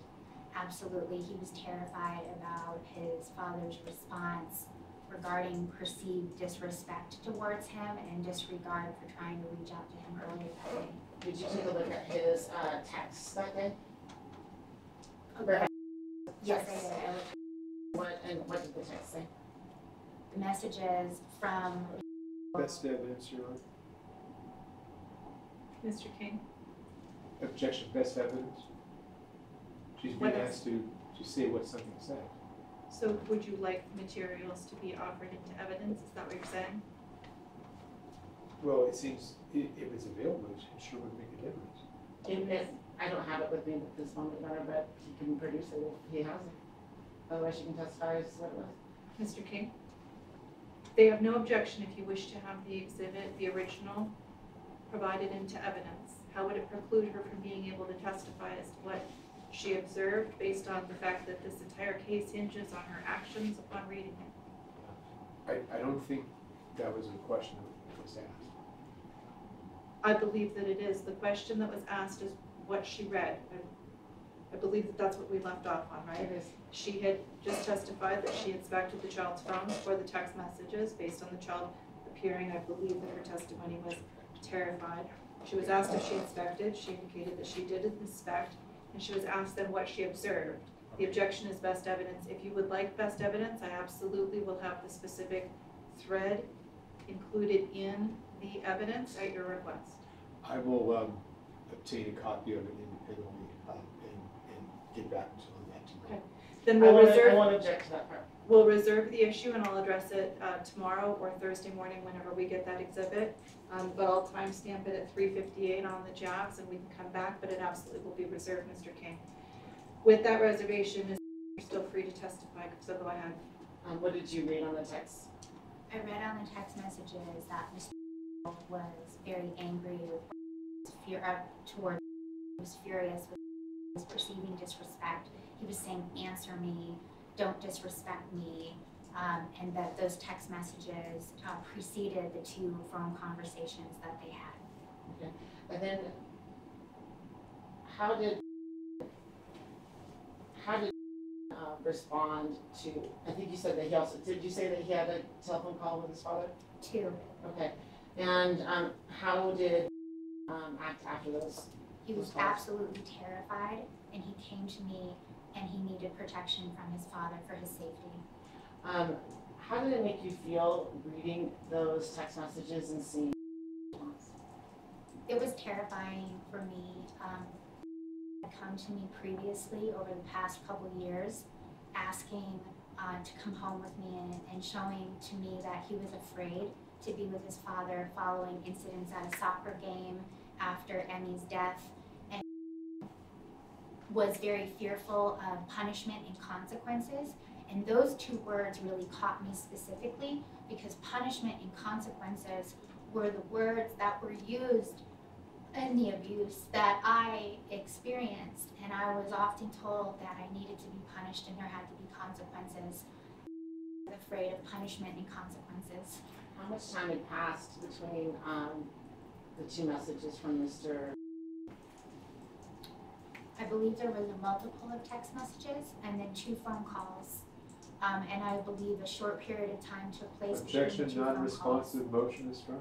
Absolutely, he was terrified about his father's response regarding perceived disrespect towards him and disregard for trying to reach out to him earlier that day. Did you take a look at his texts that day? Okay. Yes, I did. What did the text say? The messages from Best evidence, Your Honor. Mr. King? Objection, best evidence. She's being asked to say what something said. So would you like materials to be offered into evidence? Is that what you're saying? Well, it seems, if it's available, it sure would make a difference. If I don't have it with me at this moment, Your Honor, but he can produce it if he has it. Otherwise, you can testify as to what it was. Mr. King? They have no objection if you wish to have the exhibit, the original, provided into evidence. How would it preclude her from being able to testify as to what she observed based on the fact that this entire case hinges on her actions upon reading it? I don't think that was a question that was asked. I believe that it is. The question that was asked is what she read. I believe that that's what we left off on, right? It is. She had just testified that she inspected the child's phone for the text messages based on the child appearing, I believe that her testimony was terrified. She was asked if she inspected. She indicated that she did inspect, and she was asked then what she observed. The objection is best evidence. If you would like best evidence, I absolutely will have the specific thread included in the evidence at your request. I will obtain a copy of it independently and get back on that tomorrow. Okay. Then we'll I won't object to that part. We'll reserve the issue and I'll address it tomorrow or Thursday morning whenever we get that exhibit. But I'll timestamp it at 3:58 on the jobs and we can come back, but it absolutely will be reserved, Mr. King. With that reservation, you're still free to testify, so go ahead. What did you read on the text? I read on the text messages that Mr. was very angry with towards, he was furious with his perceiving disrespect. He was saying, answer me, don't disrespect me, and that those text messages preceded the 2 phone conversations that they had. Okay. And then, how did respond to, I think you said that he also, did you say that he had a telephone call with his father? 2. Okay. And how did act after those? He was absolutely terrified, and he came to me and he needed protection from his father for his safety. How did it make you feel reading those text messages and seeing response? It was terrifying for me. Had come to me previously over the past couple of years asking to come home with me and showing to me that he was afraid to be with his father following incidents at a soccer game after Emmy's death, and was very fearful of punishment and consequences. And those 2 words really caught me specifically because punishment and consequences were the words that were used in the abuse that I experienced. And I was often told that I needed to be punished and there had to be consequences. I was afraid of punishment and consequences. How much time had passed between the 2 messages from Mr. I believe there was a multiple of text messages and then 2 phone calls and I believe a short period of time took place between the two Objection, phone calls. non-responsive, motion to strike.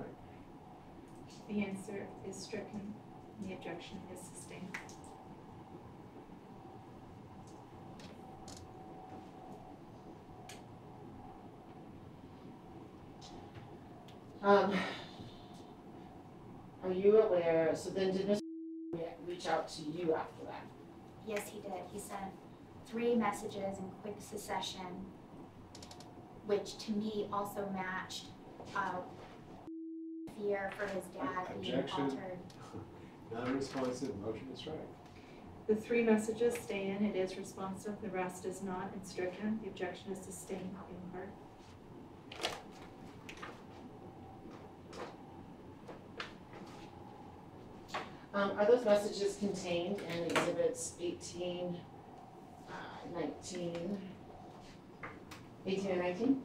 The answer is stricken, and the objection is sustained. Are you aware, so then did Mr. reach out to you after that? Yes, he did. He sent 3 messages in quick succession, which to me also matched fear for his dad being Objection. altered. Non-responsive, motion to strike. The 3 messages stay in, it is responsive, the rest is not, and stricken. The objection is sustained in part. Are those messages contained in exhibits 18, 19, 18 and 19?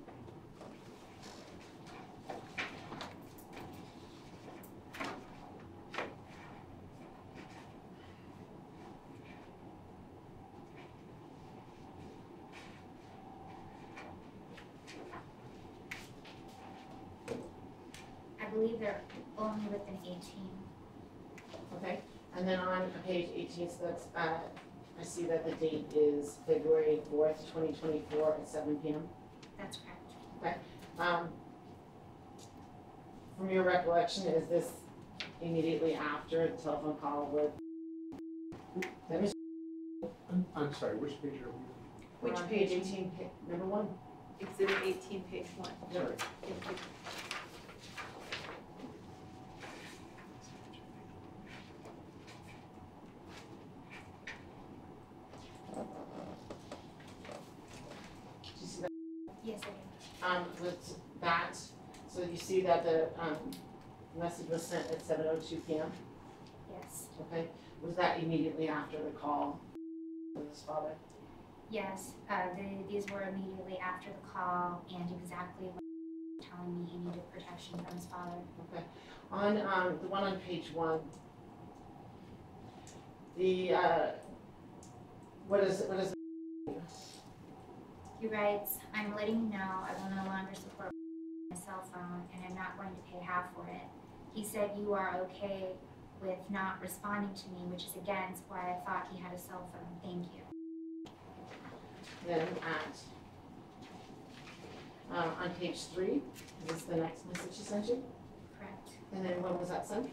I believe they're only within 18. Okay, and then on page 18, so that's, I see that the date is February 4th, 2024 at 7 p.m. That's correct. From your recollection, is this immediately after the telephone call with? That was I'm sorry, which page are we Which on page? page 18, number 1. Exhibit 18, page 1. on? Sorry. Thank you. Did you see that? Yes, I did. With that, so you see that the message was sent at 7:02 p.m. Yes. Okay, was that immediately after the call with his father? Yes, these were immediately after the call and exactly what he was telling me he needed protection from his father. Okay, on the one on page 1, the what is it? He writes, "I'm letting you know I will no longer support my cell phone and I'm not going to pay half for it. He said you are okay with not responding to me, which is against why I thought he had a cell phone. Thank you." Then at on page 3, is this the next message he sent you? Correct. And then when was that sent?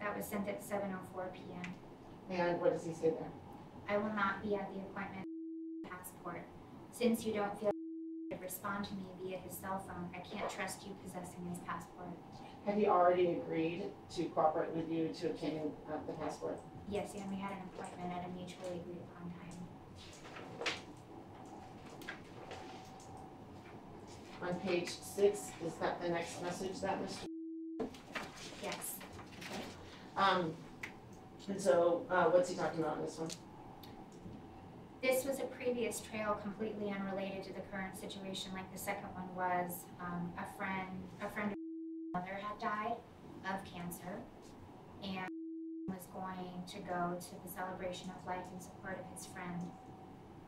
That was sent at 7:04 p.m. And what does he say there? "I will not be at the appointment passport. Since you don't feel to respond to me via his cell phone, I can't trust you possessing his passport." Have you already agreed to cooperate with you to obtain the passport? Yes, and we had an appointment at a mutually agreed upon time. On page 6, is that the next message that Mr. Yes. And so, what's he talking about in this one? This was a previous trail completely unrelated to the current situation, like the second one was. A friend of his mother had died of cancer and was going to go to the celebration of life in support of his friend.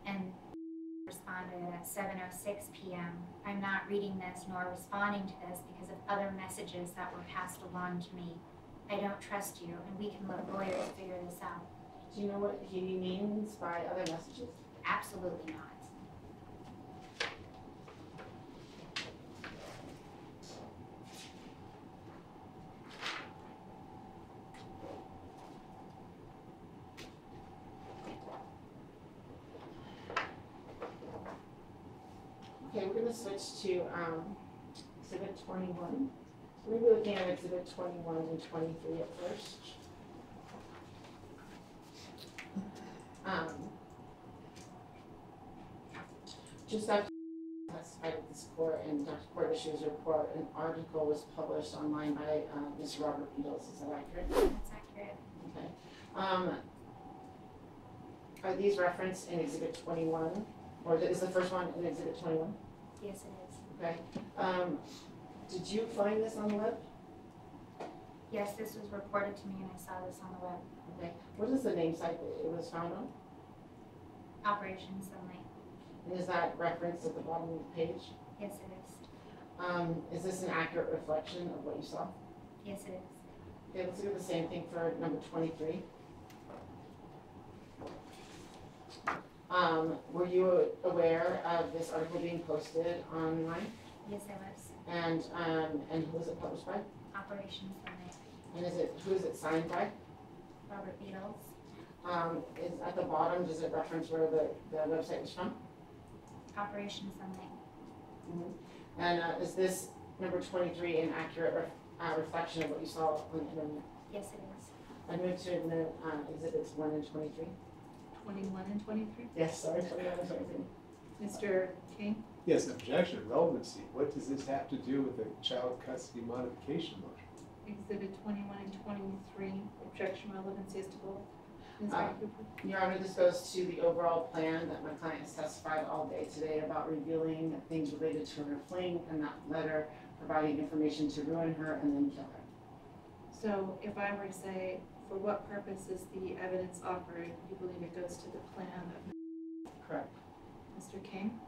And responded at 7:06 p.m. "I'm not reading this nor responding to this because of other messages that were passed along to me. I don't trust you, and we can let lawyers figure this out." Do you know what he means by other messages? Absolutely not. Okay, we're going to switch to exhibit 21. So we're going to be looking at exhibit 21 and 23 at first. Just after testified at this court and Dr. Court issues a report, an article was published online by Mr. Robert Beatles. Is that accurate? That's accurate. Okay. Are these referenced in exhibit 21? Or is the first one in exhibit 21? Yes, it is. Okay. Did you find this on the web? Yes, this was reported to me and I saw this on the web. Okay. What is the name site that it was found on? Operation Sunlight. And is that referenced at the bottom of the page? Yes, it is. Is this an accurate reflection of what you saw? Yes, it is. Okay, let's do the same thing for number 23. Were you aware of this article being posted online? Yes, I was. And who was it published by? Operations Summit. And who is it signed by? Robert Beatles. Is at the bottom, does it reference where the website was from? Operation Summit. And is this number 23 an accurate reflection of what you saw on the internet? Yes, it is. I moved to exhibits 1 and 23. 21 and 23. Yes, sorry, 21 and 23. Mr. King? Yes, objection, relevancy. What does this have to do with the child custody modification motion? Exhibit 21 and 23, objection relevancy is to both. Ms. Cooper? Your Honor, this goes to the overall plan that my client has testified all day today about revealing things related to her fling and that letter, providing information to ruin her and then kill her. So if I were to say, for what purpose is the evidence offered, you believe it goes to the plan of Correct. Mr. King?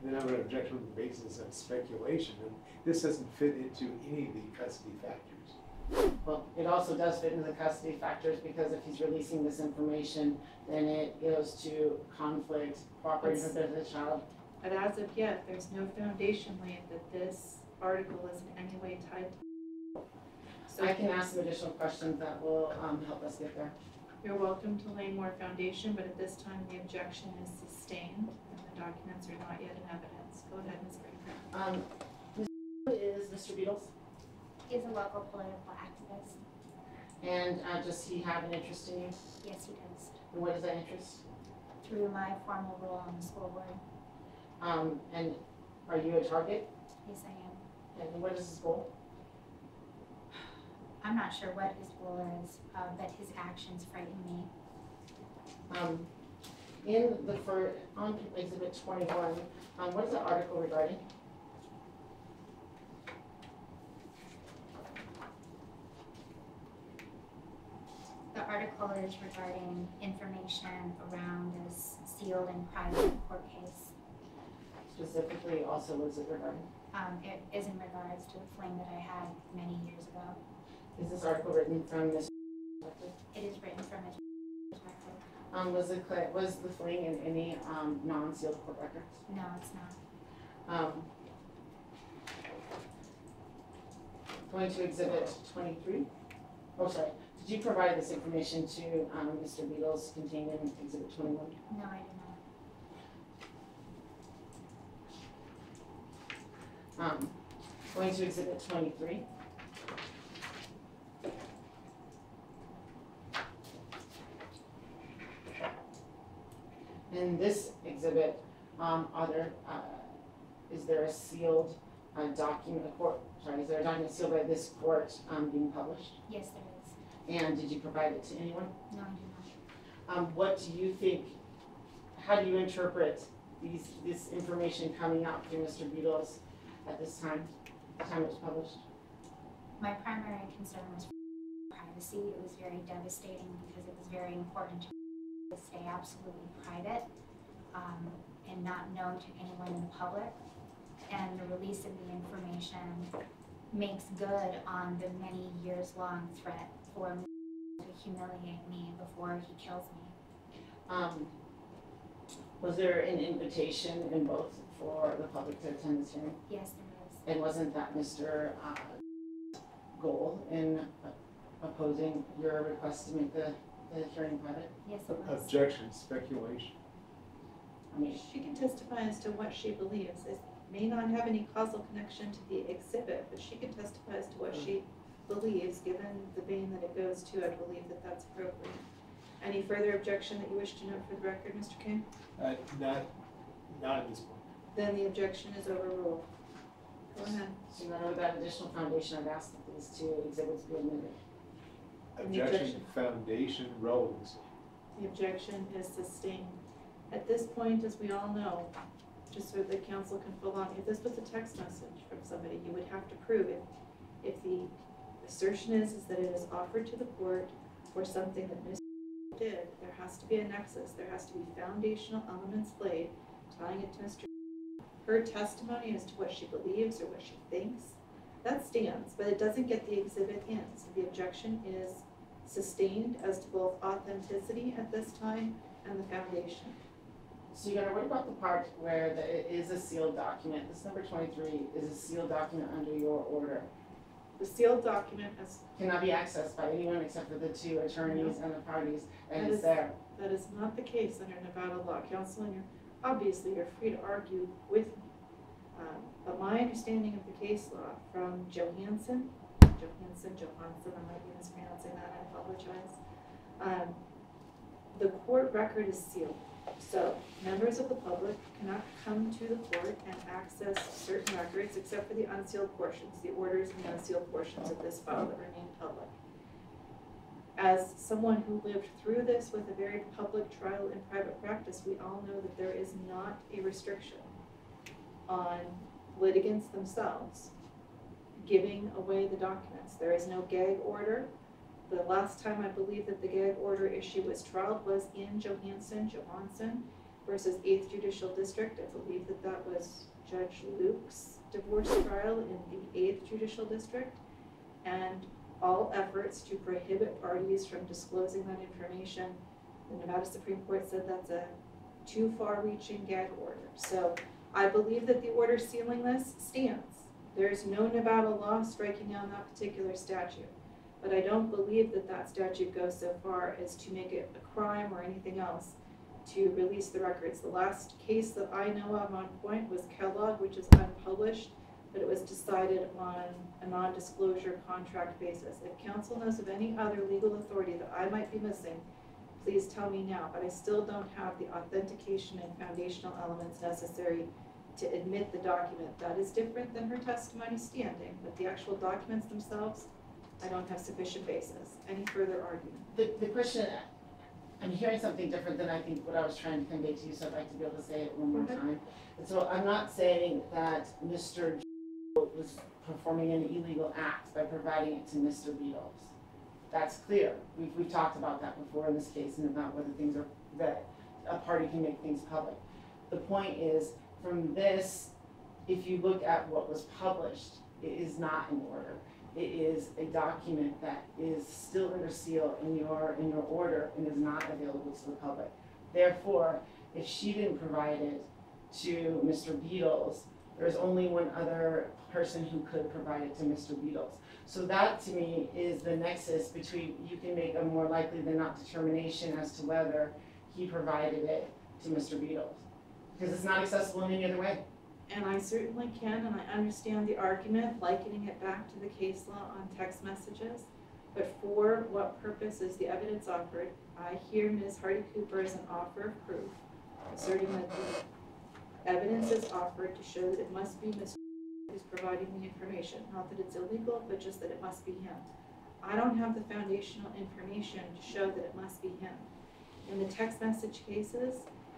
Then I would object on the basis of speculation, and this doesn't fit into any of the custody factors. Well, it also does fit into the custody factors because if he's releasing this information, then it goes to conflict, cooperating with the child. But as of yet, there's no foundation laid that this article is in any way tied to. So I can ask some additional questions that will help us get there. you're welcome to lay more foundation, but at this time, the objection is sustained and the documents are not yet in evidence. Go ahead, Ms. Green. Who is Mr. Beatles? He is a local political activist. And does he have an interest in you? Yes, he does. And what is that interest? Through my formal role on the school board. And are you a target? Yes, I am. And what is his goal? I'm not sure what his goal is, but his actions frighten me. On exhibit 21, what is the article regarding? The article is regarding information around this sealed and private court case. Specifically, also, what is it regarding? It is in regards to a fling that I had many years ago. Is this article written from Mr. perspective? It is written from a perspective. Was the fling in any non-sealed court records? No, it's not. Going to exhibit 23. Oh, sorry. Did you provide this information to Mr. Beatles contained in exhibit 21? No, I did not. Going to exhibit 23. In this exhibit, is there a sealed document, is there a document sealed by this court being published? Yes, there is. And did you provide it to anyone? No, I did not. What do you think, how do you interpret this information coming out through Mr. Beatles at this time, the time it was published? My primary concern was privacy. It was very devastating because it was very important to stay absolutely private and not known to anyone in the public. And the release of the information makes good on the many years-long threat for him to humiliate me before he kills me. Was there an invitation in both for the public to attend this hearing? Yes, there is. And wasn't that Mr. Goal in opposing your request to make the hearing private? Yes, it was. Objection, speculation. I mean, She can testify as to what she believes. It may not have any causal connection to the exhibit, but she can testify as to what she believes, given the vein that it goes to. I believe that that's appropriate. Any further objection that you wish to note for the record, Mr. King? Not at this point. Then the objection is overruled. Go ahead. so now with that additional foundation, I've asked that these two exhibits be admitted. Objection, foundation, relevancy. The objection is sustained. At this point, as we all know, just so the council can follow along, if this was a text message from somebody, you would have to prove it. If the assertion is that it is offered to the court for something that Ms. did, there has to be a nexus, there has to be foundational elements laid tying it to Mr. Her testimony as to what she believes or what she thinks, that stands, but it doesn't get the exhibit in. So the objection is sustained as to both authenticity at this time and the foundation. So you're gonna worry about the part where it is a sealed document. This number 23 is a sealed document under your order. The sealed document Cannot be accessed by anyone except for the two attorneys and the parties, and That it's is- there. that is not the case under Nevada law. Counsel, and you're free to argue with me. But my understanding of the case law from Johansson, I might be mispronouncing that, I apologize. The court record is sealed. So members of the public cannot come to the court and access certain records except for the unsealed portions, the orders and the unsealed portions of this file that remain public. As someone who lived through this with a very public trial in private practice, we all know that there is not a restriction on litigants themselves giving away the documents. There is no gag order. The last time I believe that the gag order issue was trialed was in Johansson versus 8th Judicial District. I believe that that was Judge Luke's divorce trial in the 8th Judicial District. And all efforts to prohibit parties from disclosing that information, the Nevada Supreme Court said that's a too far-reaching gag order. So I believe that the order sealing this stands. There's no Nevada law striking down that particular statute. But I don't believe that that statute goes so far as to make it a crime or anything else to release the records. The last case that I know of on point was Kellogg, which is unpublished, but it was decided on a non-disclosure contract basis. If counsel knows of any other legal authority that I might be missing, please tell me now, but I still don't have the authentication and foundational elements necessary to admit the document. That is different than her testimony standing, but the actual documents themselves, I don't have sufficient basis. Any further argument? The question, I'm hearing something different than I think what I was trying to convey to you, so I'd like to be able to say it one more time. And so I'm not saying that Mr. was performing an illegal act by providing it to Mr. Beatles. That's clear. We've talked about that before in this case and about whether things are, that a party can make things public. The point is, from this, if you look at what was published, it is not in order. It is a document that is still under seal in your order and is not available to the public. Therefore, if she didn't provide it to Mr. Beatles, there's only one other person who could provide it to Mr. Beatles. So that to me is the nexus between, you can make a more likely than not determination as to whether he provided it to Mr. Beatles. Because it's not accessible in any other way. And I certainly can, and I understand the argument, likening it back to the case law on text messages. But for what purpose is the evidence offered? I hear Ms. Hardy-Cooper as an offer of proof, asserting that the evidence is offered to show that it must be Mr. who's providing the information. Not that it's illegal, but just that it must be him. I don't have the foundational information to show that it must be him. In the text message cases,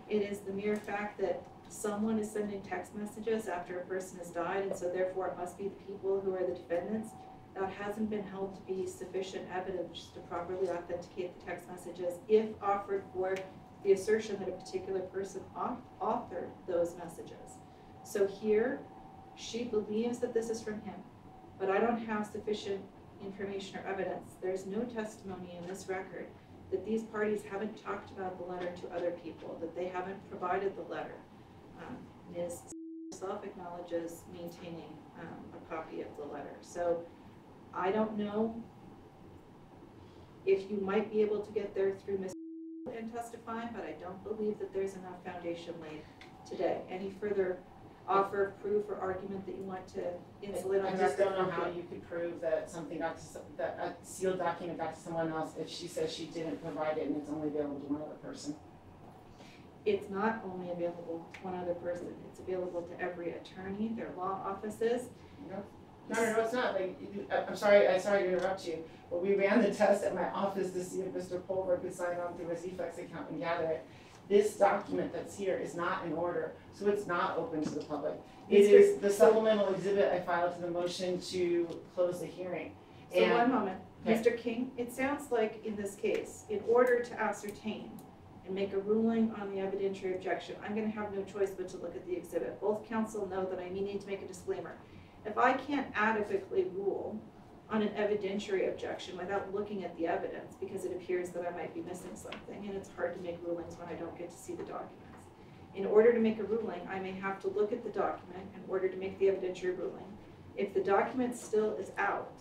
it is the mere fact that someone is sending text messages after a person has died, and so therefore it must be the people who are the defendants. That hasn't been held to be sufficient evidence to properly authenticate the text messages if offered for the assertion that a particular person authored those messages. So here, she believes that this is from him, but I don't have sufficient information or evidence. There's no testimony in this record that these parties haven't talked about the letter to other people, that they haven't provided the letter. Ms. herself acknowledges maintaining a copy of the letter. So I don't know if you might be able to get there through Ms. and testifying, but I don't believe that there's enough foundation laid today. Any further offer of proof or argument that you want to insulate on I the just record? don't know how you could prove that something got to, that a sealed document got to someone else if she says she didn't provide it and it's only available to one other person. It's not only available to one other person, it's available to every attorney, their law offices. No, it's not. Like, I'm sorry to interrupt you, but we ran the test at my office to see if Mr. Pulver could sign on through his eFlex account and gather it. This document that's here is not in order, so it's not open to the public. It is the supplemental exhibit I filed to the motion to close the hearing. So one moment, Okay. Mr. King, it sounds like in this case, in order to ascertain and make a ruling on the evidentiary objection, I'm gonna have no choice but to look at the exhibit. Both counsel know that I need to make a disclaimer. If I can't adequately rule on an evidentiary objection without looking at the evidence, because it appears that I might be missing something, and it's hard to make rulings when I don't get to see the documents. In order to make a ruling, I may have to look at the document in order to make the evidentiary ruling. If the document still is out,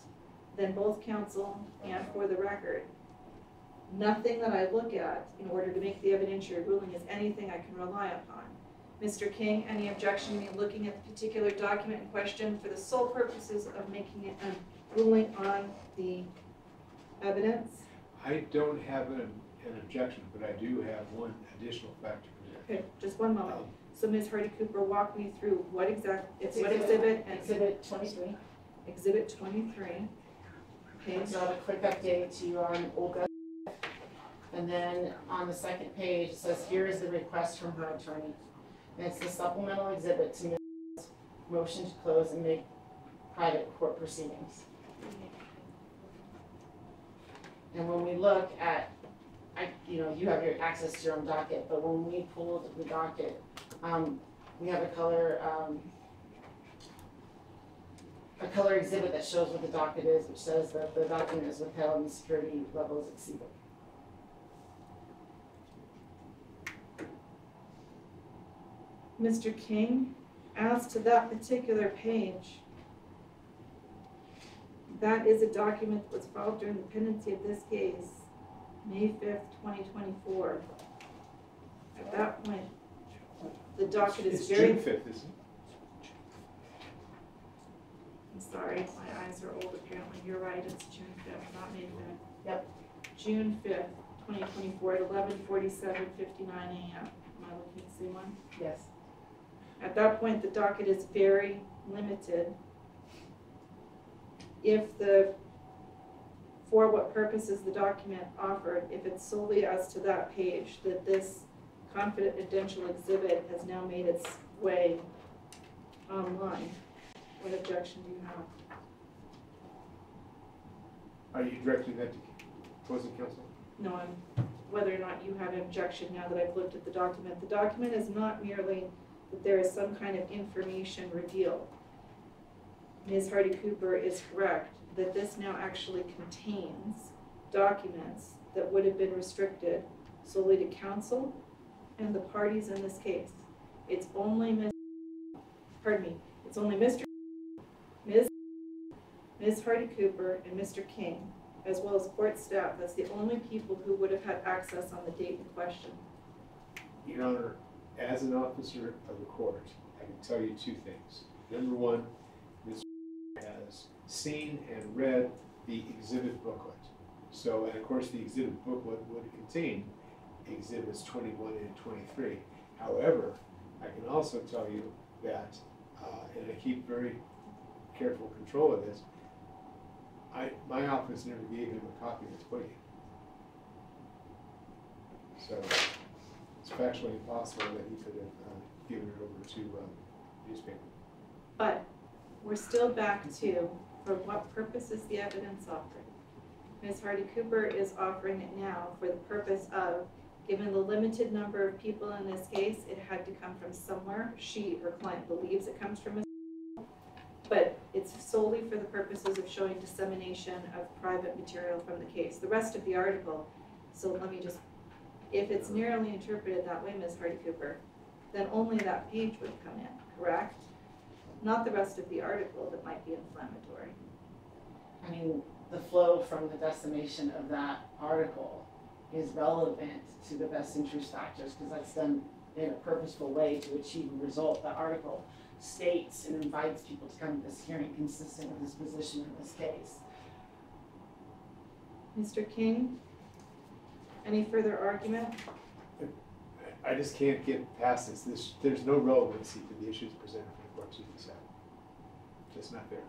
then both counsel and for the record, nothing that I look at in order to make the evidentiary ruling is anything I can rely upon. Mr. King, any objection to me looking at the particular document in question for the sole purposes of making it a ruling on the evidence? I don't have an objection, but I do have one additional factor. Okay, just one moment. So Ms. Hardy Cooper, walk me through what what exhibit and Exhibit 23. exhibit 23. Okay, So a quick update to you on Olga. And then on the second page, it says, here is the request from her attorney. And it's the supplemental exhibit to Ms. motion to close and make private court proceedings. And when we look at, you have your access to your own docket, but when we pulled the docket, we have a color exhibit that shows what the docket is, which says that the document is withheld and security level is exceeded. Mr. King, as to that particular page, that is a document that was filed during the pendency of this case, May 5th, 2024. At that point, the docket is It's very... June 5th, isn't it? I'm sorry, my eyes are old apparently. You're right, it's June 5th, not May 5th. Yep. June 5th, 2024 at 11:47:59 a.m. Am I looking at the same one? Yes. At that point, the docket is very limited. For what purposes the document offered, if it's solely as to that page, that this confidential exhibit has now made its way online. What objection do you have? Are you directing that to opposing counsel? No, whether or not you have an objection now that I've looked at the document. The document is not merely that there is some kind of information revealed. Ms. Hardy Cooper is correct that this now actually contains documents that would have been restricted solely to counsel and the parties in this case. It's only Mr. Ms. Hardy Cooper and Mr. King, as well as court staff. That's the only people who would have had access on the date in question. Your Honor, as an officer of the court, I can tell you two things. Number one, Ms. has seen and read the exhibit booklet. So, and of course, the exhibit booklet would contain exhibits 21 and 23. However, I can also tell you that, and I keep very careful control of this, my office never gave him a copy of this plea. So it's factually impossible that he could have given it over to newspaper. But we're still back to, for what purpose is the evidence offered? Ms. Hardy Cooper is offering it now for the purpose of, given the limited number of people in this case, it had to come from somewhere. She, her client, believes it comes from Ms. But it's solely for the purposes of showing dissemination of private material from the case. The rest of the article, so let me just, if it's narrowly interpreted that way, Ms. Hardy Cooper, then only that page would come in, correct? Not the rest of the article that might be inflammatory. I mean, the flow from the decimation of that article is relevant to the best interest factors because that's done in a purposeful way to achieve a result. The article states and invites people to come to this hearing consistent with his position in this case. Mr. King, any further argument? I just can't get past this. There's no relevancy to the issues presented for the court to decide. Just not there.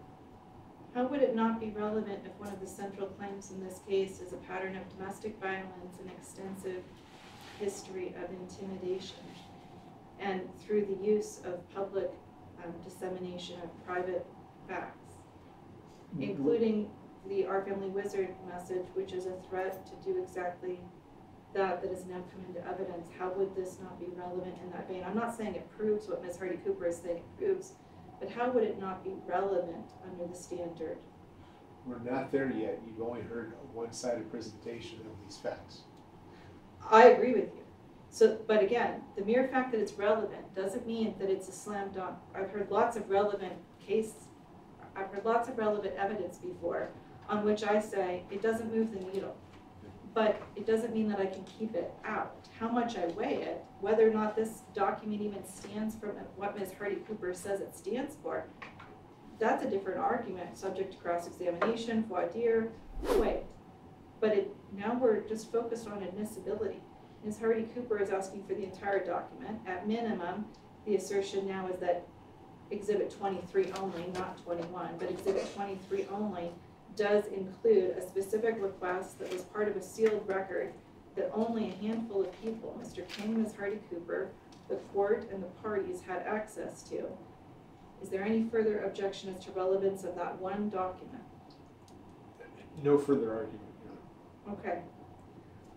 How would it not be relevant if one of the central claims in this case is a pattern of domestic violence and extensive history of intimidation, and through the use of public dissemination of private facts, including the Our Family Wizard message, which is a threat to do exactly that has now come into evidence, how would this not be relevant in that vein? I'm not saying it proves what Ms. Hardy Cooper is saying it proves, but how would it not be relevant under the standard? We're not there yet. You've only heard a one-sided presentation of these facts. I agree with you. So, but again, the mere fact that it's relevant doesn't mean that it's a slam dunk. I've heard lots of relevant evidence before on which I say it doesn't move the needle. But it doesn't mean that I can keep it out. How much I weigh it, whether or not this document even stands for what Ms. Hardy Cooper says it stands for, that's a different argument, subject to cross-examination, voir dire, weight. But now we're just focused on admissibility. Ms. Hardy Cooper is asking for the entire document. At minimum, the assertion now is that Exhibit 23 only, not 21, but Exhibit 23 only does include a specific request that was part of a sealed record that only a handful of people, Mr. King, Ms. Hardy Cooper, the court, and the parties had access to. Is there any further objection as to relevance of that one document? No further argument, Your Honor. Okay.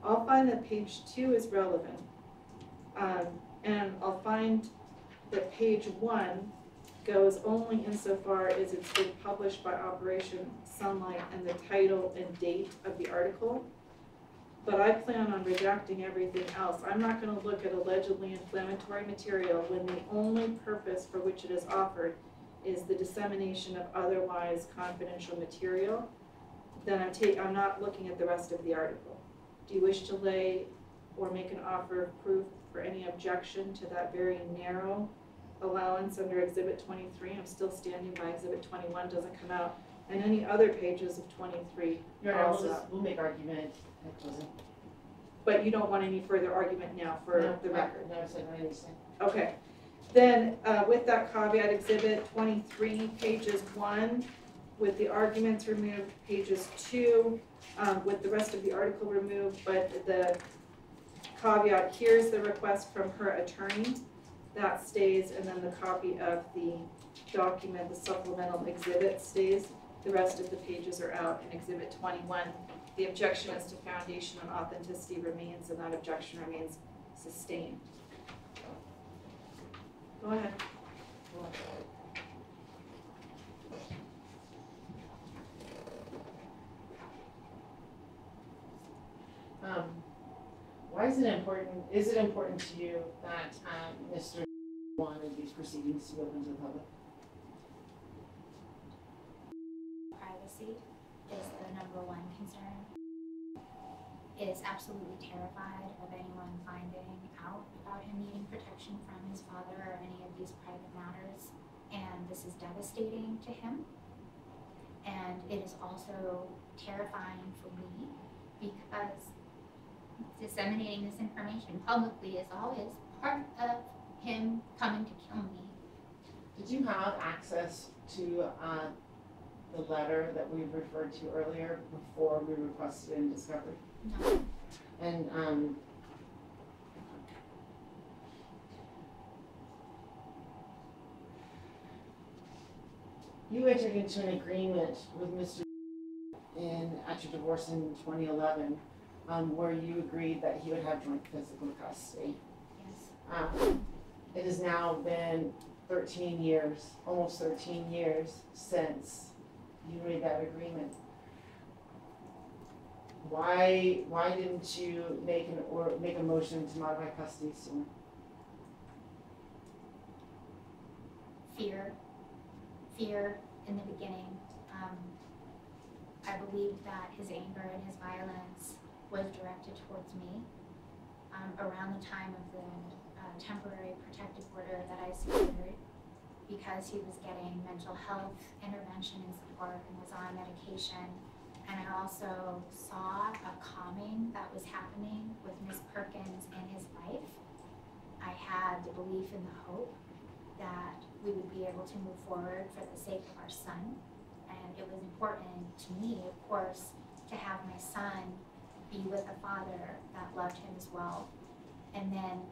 I'll find that page 2 is relevant. And I'll find that page 1 goes only insofar as it's been published by Operation Sunlight and the title and date of the article. But I plan on redacting everything else. I'm not going to look at allegedly inflammatory material when the only purpose for which it is offered is the dissemination of otherwise confidential material. Then I'm not looking at the rest of the article. Do you wish to lay or make an offer of proof for any objection to that very narrow allowance under Exhibit 23? I'm still standing by Exhibit 21, doesn't come out, and any other pages of 23 also. We'll make argument at closing. But you don't want any further argument now for the record? No, I said I understand. Okay. Then with that caveat, Exhibit 23, pages 1, with the arguments removed, pages 2, with the rest of the article removed, but the caveat, here's the request from her attorney. That stays, and then the copy of the document, the supplemental exhibit stays. The rest of the pages are out in Exhibit 21. The objection as to foundation and authenticity remains, and that objection remains sustained. Go ahead. Why is it important to you that Mr. wanted these proceedings to be open to the public? Privacy is the #1 concern. Is absolutely terrified of anyone finding out about him needing protection from his father or any of these private matters, and this is devastating to him. And it is also terrifying for me because disseminating this information publicly is always part of him coming to kill me. Did you have access to the letter that we referred to earlier before we requested in discovery? No. And you entered into an agreement with Mr. at your divorce in 2011, where you agreed that he would have joint physical custody. Yes. It has now been 13 years, almost 13 years since you made that agreement. Why didn't you make a motion to modify custody sooner? Fear in the beginning. I believed that his anger and his violence was directed towards me. Around the time of the temporary protective order that I secured, because he was getting mental health intervention and support and was on medication. And I also saw a calming that was happening with Ms. Perkins in his life. I had the belief and the hope that we would be able to move forward for the sake of our son. And it was important to me, of course, to have my son be with a father that loved him as well. And then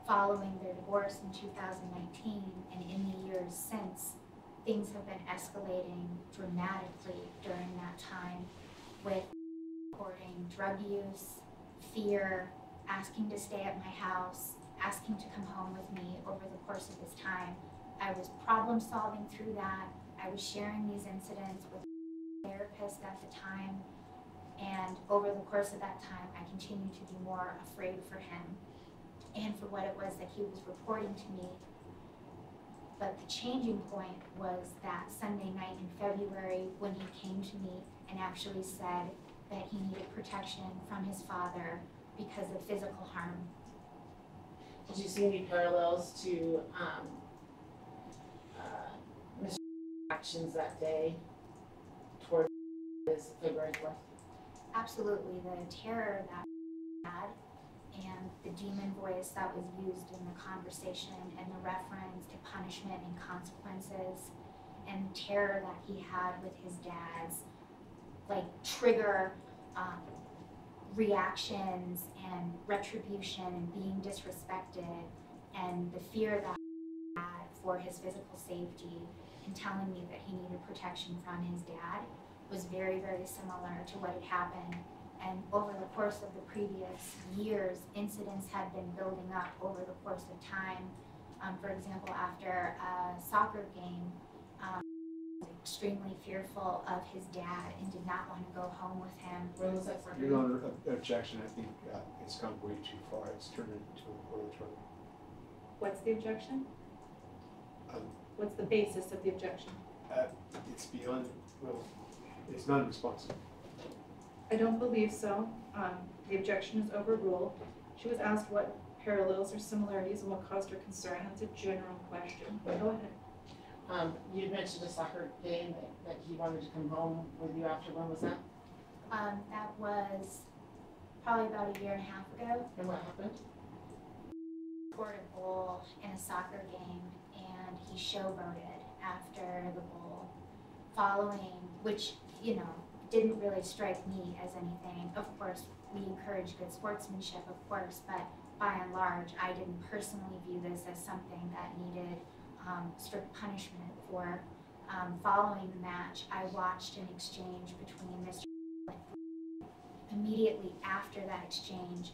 following their divorce in 2019 and in the years since, things have been escalating dramatically during that time with reporting drug use, fear, asking to stay at my house, asking to come home with me over the course of this time. I was problem solving through that. I was sharing these incidents with a therapist at the time. And over the course of that time, I continued to be more afraid for him and for what it was that he was reporting to me. But the changing point was that Sunday night in February when he came to me and actually said that he needed protection from his father because of physical harm. Did you see any parallels to Mr. actions that day toward his February 4th? Absolutely, the terror that he had and the demon voice that was used in the conversation and the reference to punishment and consequences and the terror that he had with his dad's like trigger reactions and retribution and being disrespected and the fear that he had for his physical safety and telling me that he needed protection from his dad was very, very similar to what had happened. And over the course of the previous years, incidents had been building up over the course of time. For example, after a soccer game, he was extremely fearful of his dad and did not want to go home with him. When was that soccer Your game? Honor, objection, I think it's gone way too far. It's turned into an oratory. What's the objection? Um, What's the basis of the objection? It's beyond, well, it's non-responsive. I don't believe so. The objection is overruled. She was asked what parallels or similarities and what caused her concern. That's a general question. Go ahead. You mentioned a soccer game that he wanted to come home with you after. When was that? That was probably about a year and a half ago. And what happened? He scored a goal in a soccer game and he showboated after the goal, following, which, you know, didn't really strike me as anything. Of course, we encourage good sportsmanship, of course, but by and large, I didn't personally view this as something that needed strict punishment for. Following the match, I watched an exchange between Mr. Immediately after that exchange,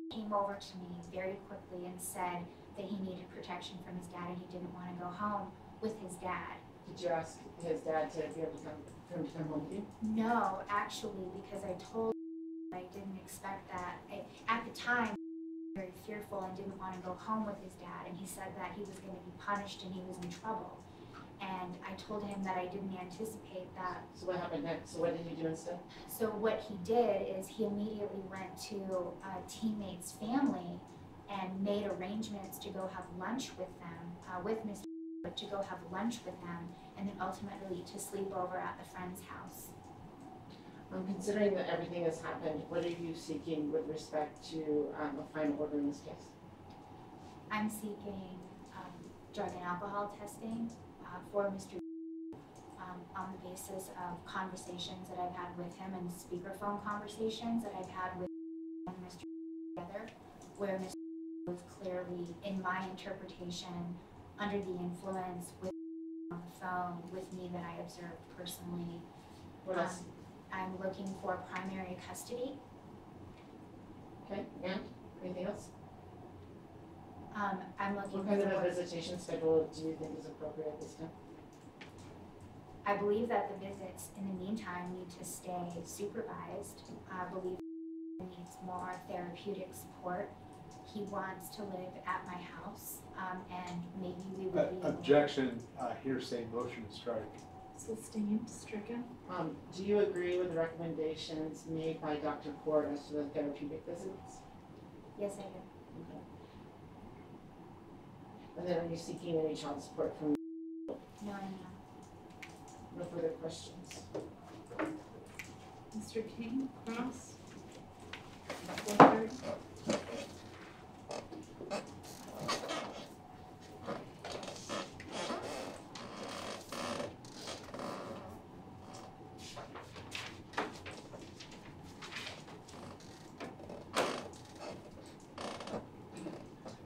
he came over to me very quickly and said that he needed protection from his dad and he didn't want to go home with his dad. Did you ask his dad to be able to come, for him to come home with you? No, actually, because I told him I didn't expect that. At the time, he was very fearful and didn't want to go home with his dad, and he said that he was going to be punished and he was in trouble. And I told him that I didn't anticipate that. So what happened next? So what did you do instead? So what he did is he immediately went to a teammate's family and made arrangements to go have lunch with them, with Mr. to go have lunch with them, and then ultimately to sleep over at the friend's house. Considering that everything has happened, what are you seeking with respect to a final order in this case? I'm seeking drug and alcohol testing for Mr. On the basis of conversations that I've had with him and speakerphone conversations that I've had with Mr. together, where Mr. was clearly, in my interpretation, under the influence with on the phone with me that I observed personally. What else? I'm looking for primary custody. Okay, and anything else? I'm looking What kind of a for, visitation schedule do you think is appropriate at this time? I believe that the visits in the meantime need to stay supervised. I believe he needs more therapeutic support. He wants to live at my house, and maybe we would be able. Objection, hearsay, motion to strike. Sustained, stricken. Do you agree with the recommendations made by Dr. Court as to the therapeutic visits? Yes, I do. Okay. And then are you seeking any child support from? No, I'm not. No further questions. Mr. King, Cross. 4:30.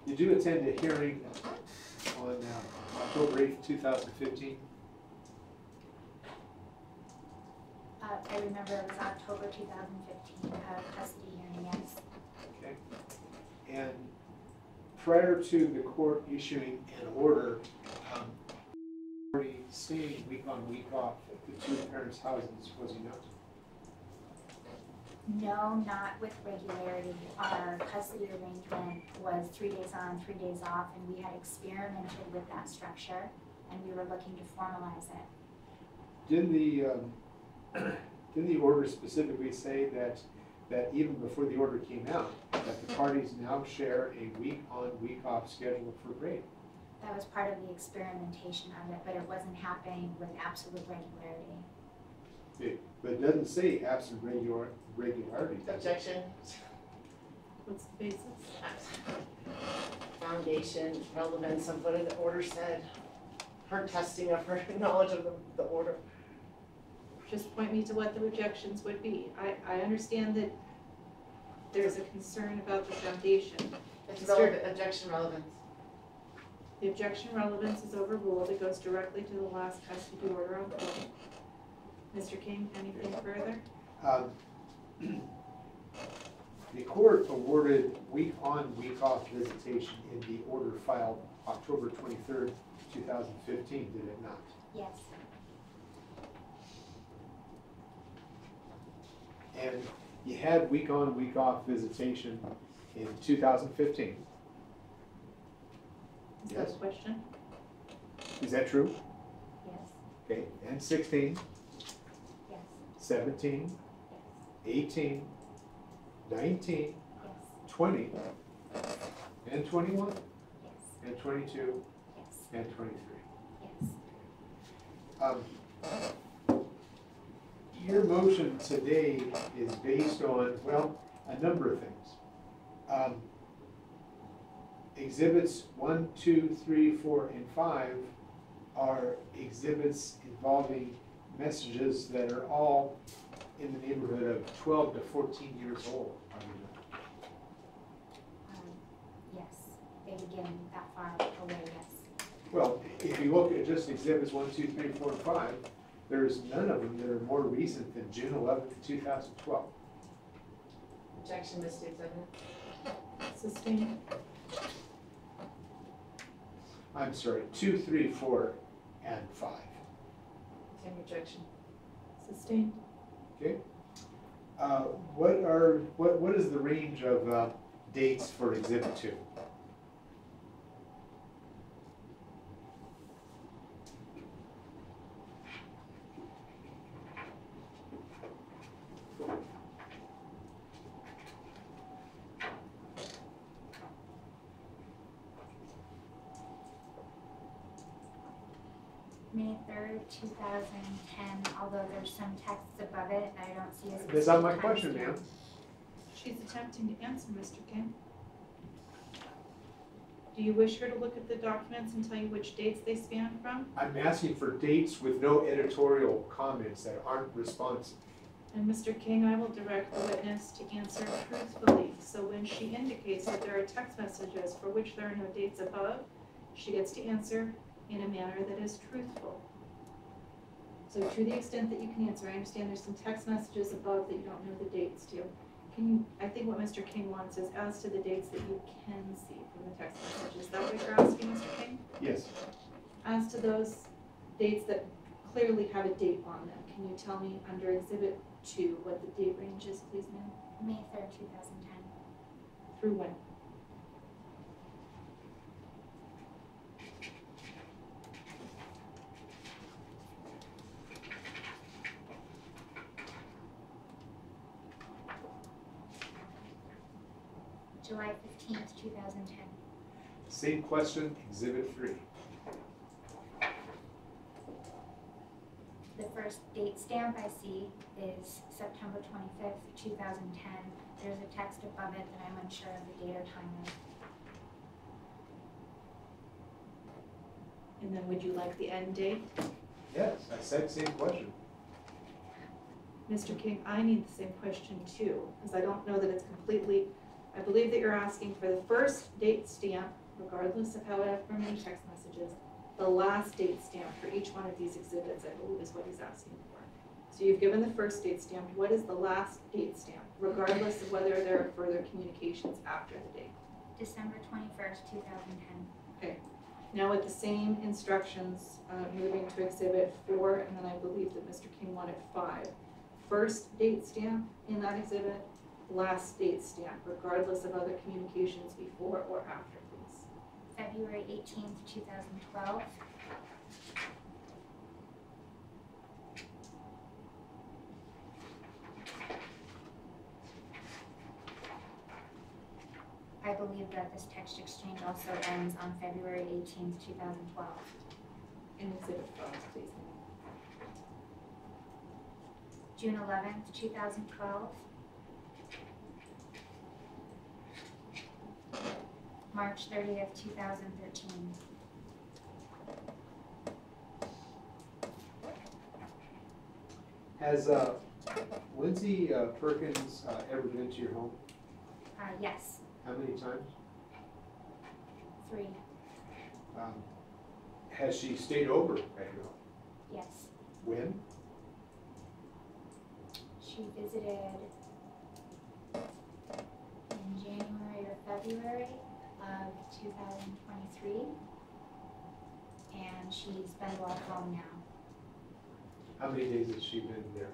You do attend a hearing on October 8th, 2015. I remember it was October 2015, custody hearing, yes. Okay. And prior to the court issuing an order, already staying week on, week off at the two parents' houses, was he not? No, not with regularity. Our custody arrangement was 3 days on, 3 days off, and we had experimented with that structure, and we were looking to formalize it. Didn't the order specifically say that even before the order came out, that the parties now share a week on, week off schedule for break? That was part of the experimentation of it, but it wasn't happening with absolute regularity. But it doesn't say absent regularity. Does it? Objection. What's the basis? Foundation, relevance of what the order said. Her testing of her knowledge of the order. Just point me to what the objections would be. I understand that there's a concern about the foundation. It's relevant, objection relevance. The objection relevance is overruled. It goes directly to the last custody order on call. Mr. King, anything further? The court awarded week on, week off visitation in the order filed October 23rd, 2015, did it not? Yes. And you had week on, week off visitation in 2015. Is that a Yes. question? Is that true? Yes. Okay, and 16, Yes. 17, Yes. 18, 19, Yes. 20, and 21, Yes. and 22, Yes. and 23. Yes. Your motion today is based on, well, a number of things. Exhibits 1, 2, 3, 4, and 5 are exhibits involving messages that are all in the neighborhood of 12 to 14 years old, are they not? Yes. They begin that far away, yes. Well, if you look at just exhibits 1, 2, 3, 4, and 5, there's none of them that are more recent than June 11th, 2012. Objection, misstates evidence. Sustained. I'm sorry, 2, 3, 4, and 5. Same objection. Sustained. Okay. What is the range of dates for Exhibit 2? May 3rd, 2010, although there's some texts above it that I don't see as. That's not my question, ma'am. She's attempting to answer, Mr. King. Do you wish her to look at the documents and tell you which dates they span from? I'm asking for dates with no editorial comments that aren't responsive. And Mr. King, I will direct the witness to answer truthfully. So when she indicates that there are text messages for which there are no dates above, she gets to answer in a manner that is truthful. So to the extent that you can answer, I understand there's some text messages above that you don't know the dates to. Can you, I think what Mr. King wants is as to the dates that you can see from the text messages. Is that what you're asking, Mr. King? Yes. As to those dates that clearly have a date on them, can you tell me under Exhibit 2 what the date range is, please, ma'am? May 3rd, 2010. Through when? July 15th, 2010. Same question, Exhibit 3. The first date stamp I see is September 25th, 2010. There's a text above it that I'm unsure of the date or time of. And then would you like the end date? Yes, I said same question. Mr. King, I need the same question too, because I don't know that it's completely, I believe that you're asking for the first date stamp, regardless of however many text messages, the last date stamp for each one of these exhibits, I believe is what he's asking for. So you've given the first date stamp. What is the last date stamp, regardless of whether there are further communications after the date? December 21st, 2010. Okay. Now with the same instructions, moving to Exhibit 4, and then I believe that Mr. King wanted 5. First date stamp in that exhibit, last date stamp, regardless of other communications before or after, please. February 18th, 2012. I believe that this text exchange also ends on February 18th, 2012. In Exhibit 5, please. June 11th, 2012. March 30th, 2013. Has Lindsay Perkins ever been to your home? Yes, How many times? 3. Has she stayed over at your home? Yes. When? She visited in January or February of 2023, and she's been brought home now. How many days has she been there?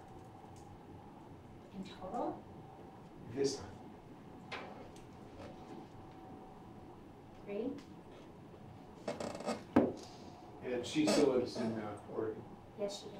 In total, This time? 3. And she still lives in Oregon? Yes, she does.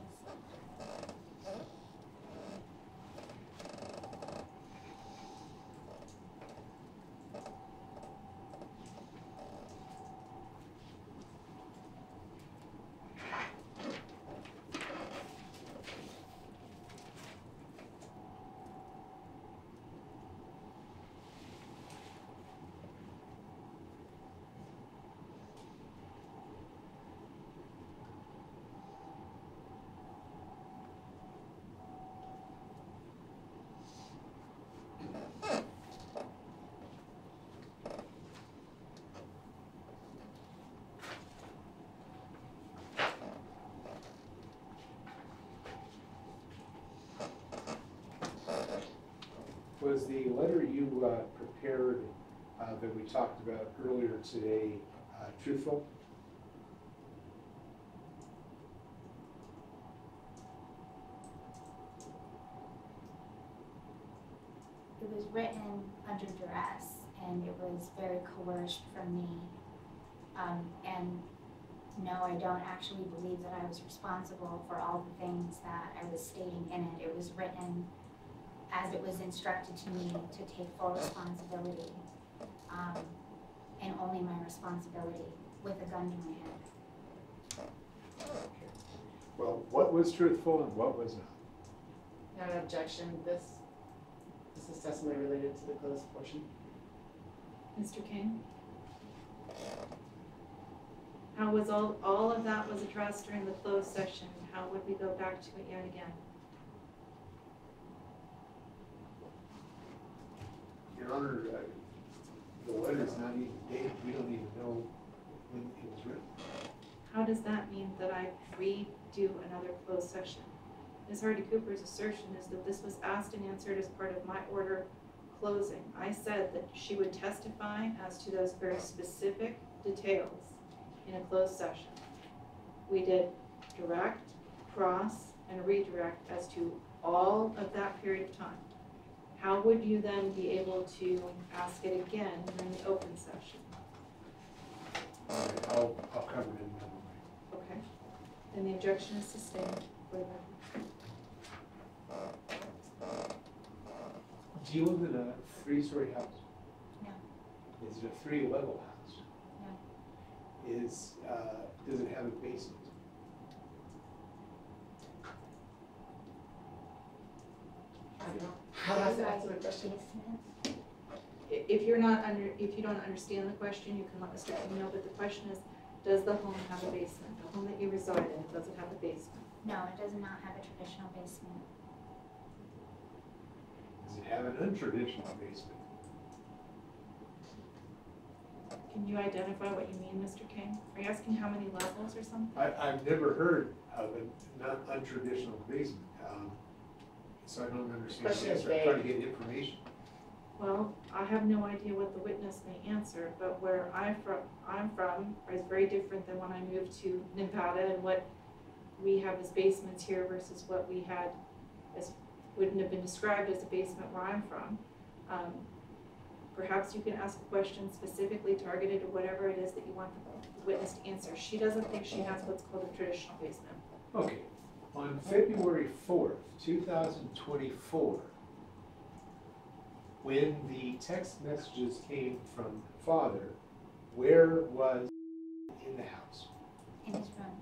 Was the letter you prepared that we talked about earlier today truthful? It was written under duress, and it was very coerced from me. And no, I don't actually believe that I was responsible for all the things that I was stating in it. It was written as it was instructed to me to take full responsibility, and only my responsibility, with a gun to my head. Okay. Well, what was truthful and what was not? Not an objection, this is testimony related to the closed portion. Mr. King? How was all of that was addressed during the closed session? How would we go back to it yet again? Your Honor, the letter's not even dated. We don't even know when it was written. How does that mean that I redo another closed session? Ms. Hardy Cooper's assertion is that this was asked and answered as part of my order closing. I said that she would testify as to those very specific details in a closed session. We did direct, cross, and redirect as to all of that period of time. How would you then be able to ask it again during the open session? All right, I'll cover it in another way. Okay. Then the objection is sustained for the Do you live in a 3-story house? No. Is it a 3-level house? No. Does it have a basement? I don't know. How does that answer the question? Basement. If you don't understand the question, you can let Mr. King know, but the question is, does the home have a basement? The home that you reside in, does it have a basement? No, it does not have a traditional basement. Does it have an untraditional basement? Can you identify what you mean, Mr. King? Are you asking how many levels or something? I've never heard of an untraditional basement. So I don't understand Question the is answer. I'm trying to get information. Well, I have no idea what the witness may answer, but where I'm from is very different than when I moved to Nevada, and what we have as basements here versus what we had as wouldn't have been described as a basement where I'm from. Perhaps you can ask a question specifically targeted to whatever it is that you want the witness to answer. She doesn't think she has what's called a traditional basement. Okay, on February 4th, 2024, when the text messages came from father, where was in the house? In his room,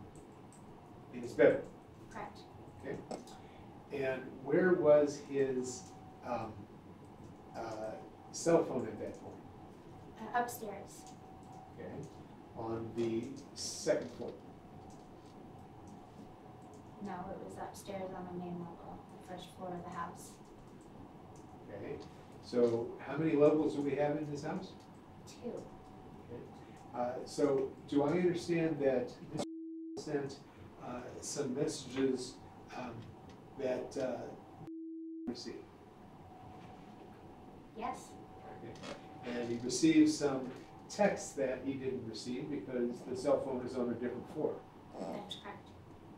In his bedroom. correct. Okay. And where was his cell phone at that point? Upstairs, Okay. On the second floor. no, it was upstairs on the main level, the first floor of the house. Okay. So how many levels do we have in this house? 2. Okay. So do I understand that Mr. sent some messages that received? Yes, Okay. And he received some texts that he didn't receive because the cell phone is on a different floor. that is correct.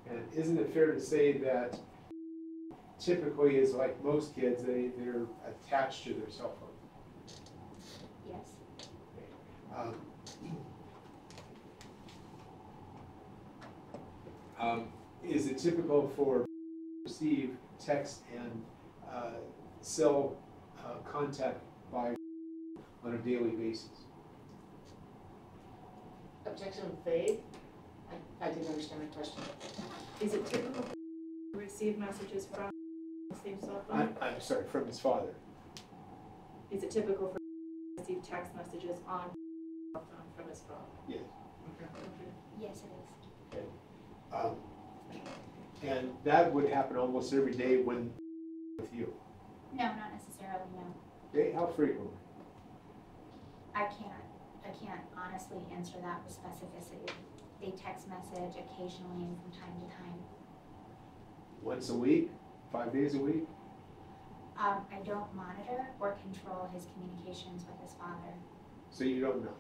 And isn't it fair to say that typically, as like most kids, they're attached to their cell phone? Yes, Is it typical for to receive text and cell contact by on a daily basis? Objection Faith? I didn't understand the question. Is it typical to receive messages from the same cell phone? I'm sorry, from his father. Is it typical for to receive text messages on cell phone from his phone? Yes. yes, it is. Okay. And that would happen almost every day when with you. No, not necessarily, no. Okay, how frequently? I can't honestly answer that with specificity. They text message occasionally and from time to time. Once a week? 5 days a week? I don't monitor or control his communications with his father. So you don't know?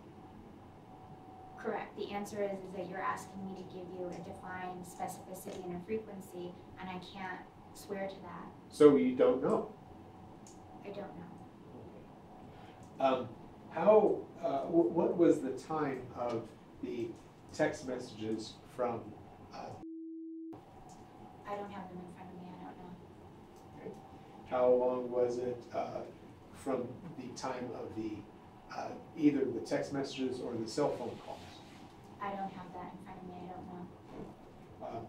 Correct. The answer is that you're asking me to give you a defined specificity and a frequency, and I can't swear to that. So you don't know? I don't know. What was the time of the text messages from, I don't have them in front of me. I don't know. how long was it from the time of the, either the text messages or the cell phone calls? I don't have that in front of me. I don't know.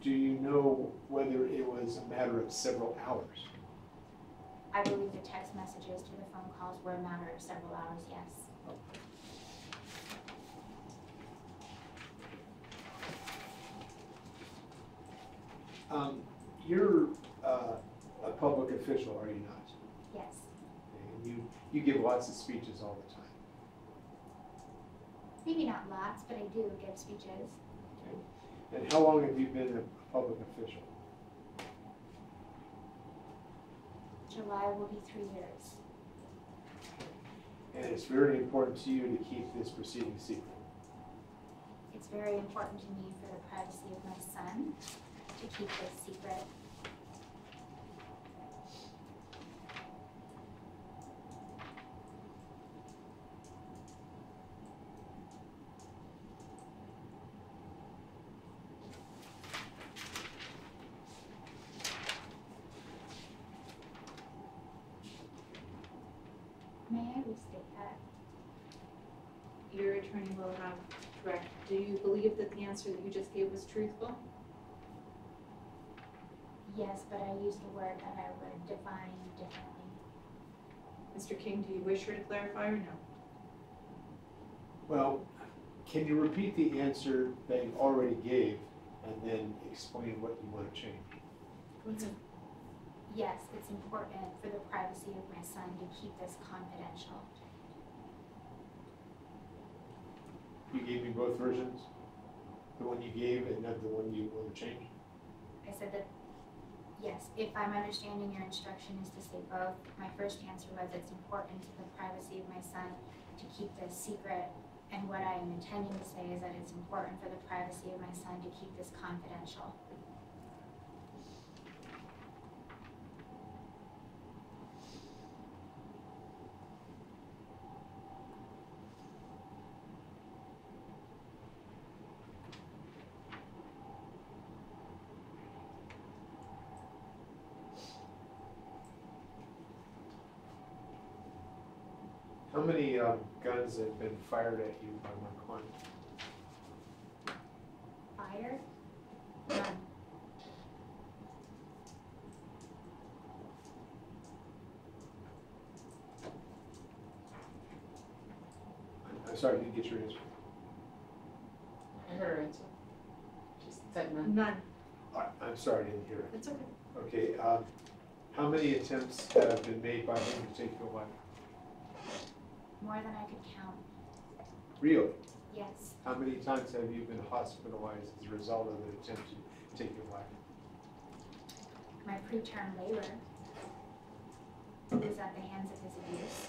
Do you know whether it was a matter of several hours? I believe the text messages to the phone calls were a matter of several hours, yes. You're a public official, are you not? Yes. And you give lots of speeches all the time. Maybe not lots, but I do give speeches. Okay. And how long have you been a public official? July will be 3 years. And it's very important to you to keep this proceeding secret. It's very important to me for the privacy of my son to keep this secret. May I restate that? Your attorney will have, correct. Do you believe that the answer that you just gave was truthful? Yes, but I used a word that I would define differently. Mr. King, do you wish her to clarify or no? Well, can you repeat the answer that you already gave and then explain what you want to change? Go ahead. Yes, it's important for the privacy of my son to keep this confidential. You gave me both versions? The one you gave and not the one you want to change? I said that, Yes, if I'm understanding your instruction is to say both, my first answer was it's important to the privacy of my son to keep this secret. And what I am intending to say is that it's important for the privacy of my son to keep this confidential. How many guns have been fired at you by my client? Fire? None. I'm sorry, I didn't get your answer. I heard her answer. She said none. None. I'm sorry, I didn't hear it. It's okay. Okay, how many attempts have been made by him to take your life? More than I could count. Really? Yes. How many times have you been hospitalized as a result of an attempt to take your life? My preterm labor was at the hands of his abuse.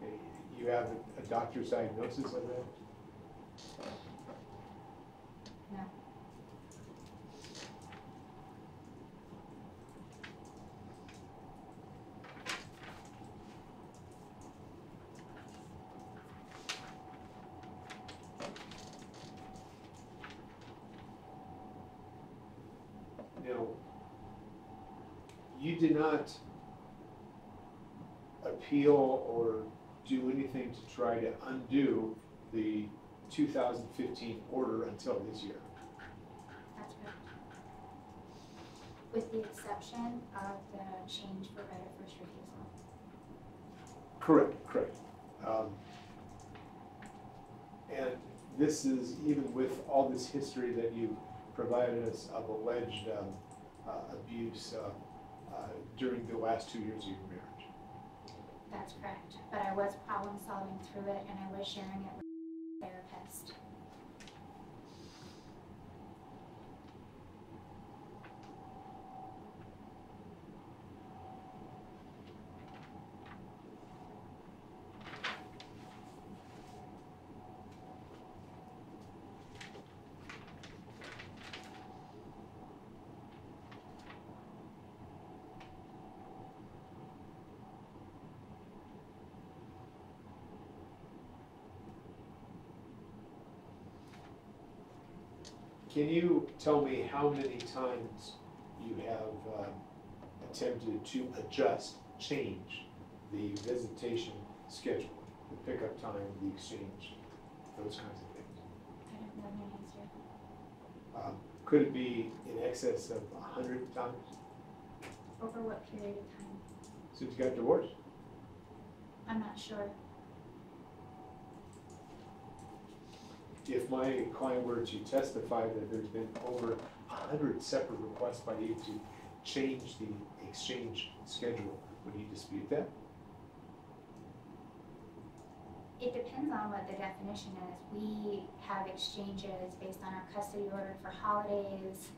Okay, you have a doctor's diagnosis of that? No. Now, you did not appeal or do anything to try to undo the 2015 order until this year. That's correct. With the exception of the change for right of first refusal. Correct, correct. And this is even with all this history that you provided us of alleged abuse during the last 2 years of your marriage. That's correct. But I was problem solving through it and I was sharing it with a therapist. Can you tell me how many times you have attempted to adjust, change the visitation schedule, the pickup time, the exchange, those kinds of things? I don't know an answer. Could it be in excess of 100 times Over what period of time? since you got divorced? I'm not sure. If my client were to testify that there's been over 100 separate requests by you to change the exchange schedule, would you dispute that? It depends on what the definition is. We have exchanges based on our custody order for holidays,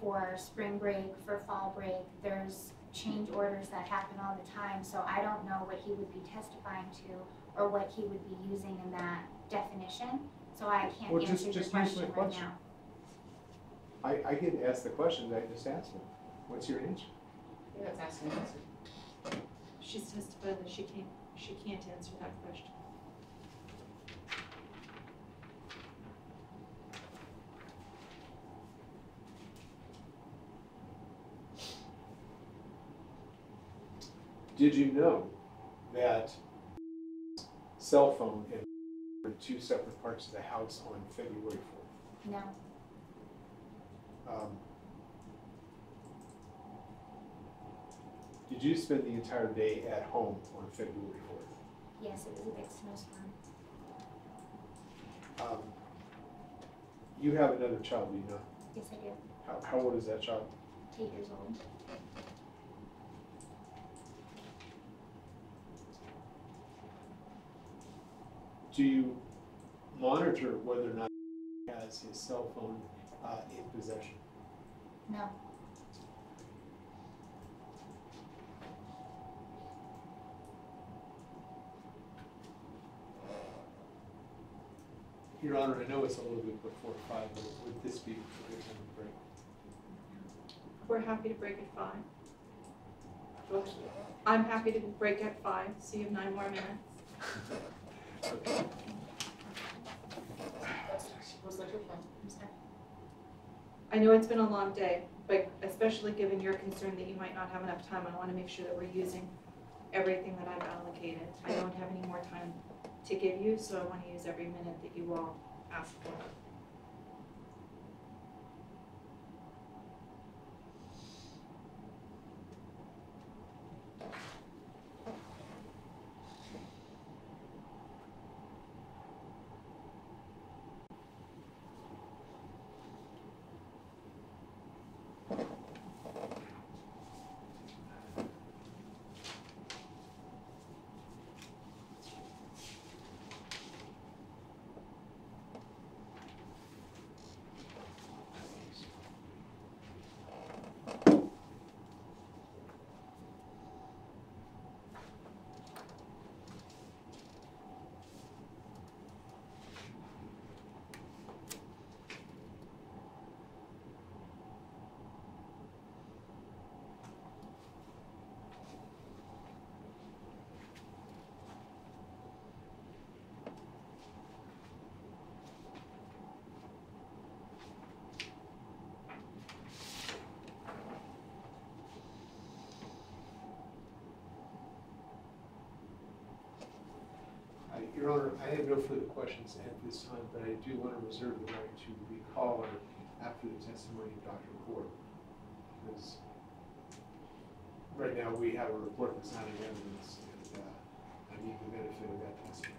for spring break, for fall break. There's change orders that happen all the time, so I don't know what he would be testifying to or what he would be using in that definition. So I can't Well, answer your just use question my right question. now. I can ask the question that I just asked him. What's your answer? I think that's asking an answer. She's testified that she can't answer that question. Did you know that cell phone and were two separate parts of the house on February 4th? No, Did you spend the entire day at home on February 4th? yes, it was a big snowstorm. You have another child, do you know? Yes, I do. How old is that child? 8 years old. Do you monitor whether or not he has his cell phone in possession? No, Your Honor, I know it's a little bit before 5, but would this be a good time to break? We're happy to break at 5. I'm happy to break at 5, so you have 9 more minutes. Okay. I know it's been a long day, but especially given your concern that you might not have enough time, I want to make sure that we're using everything that I've allocated. I don't have any more time to give you, so I want to use every minute that you all ask for. Your Honor, I have no further questions at this time, but I do want to reserve the right to recall her after the testimony of Dr. Ford. Because right now we have a report that's not in evidence, and I need the benefit of that testimony.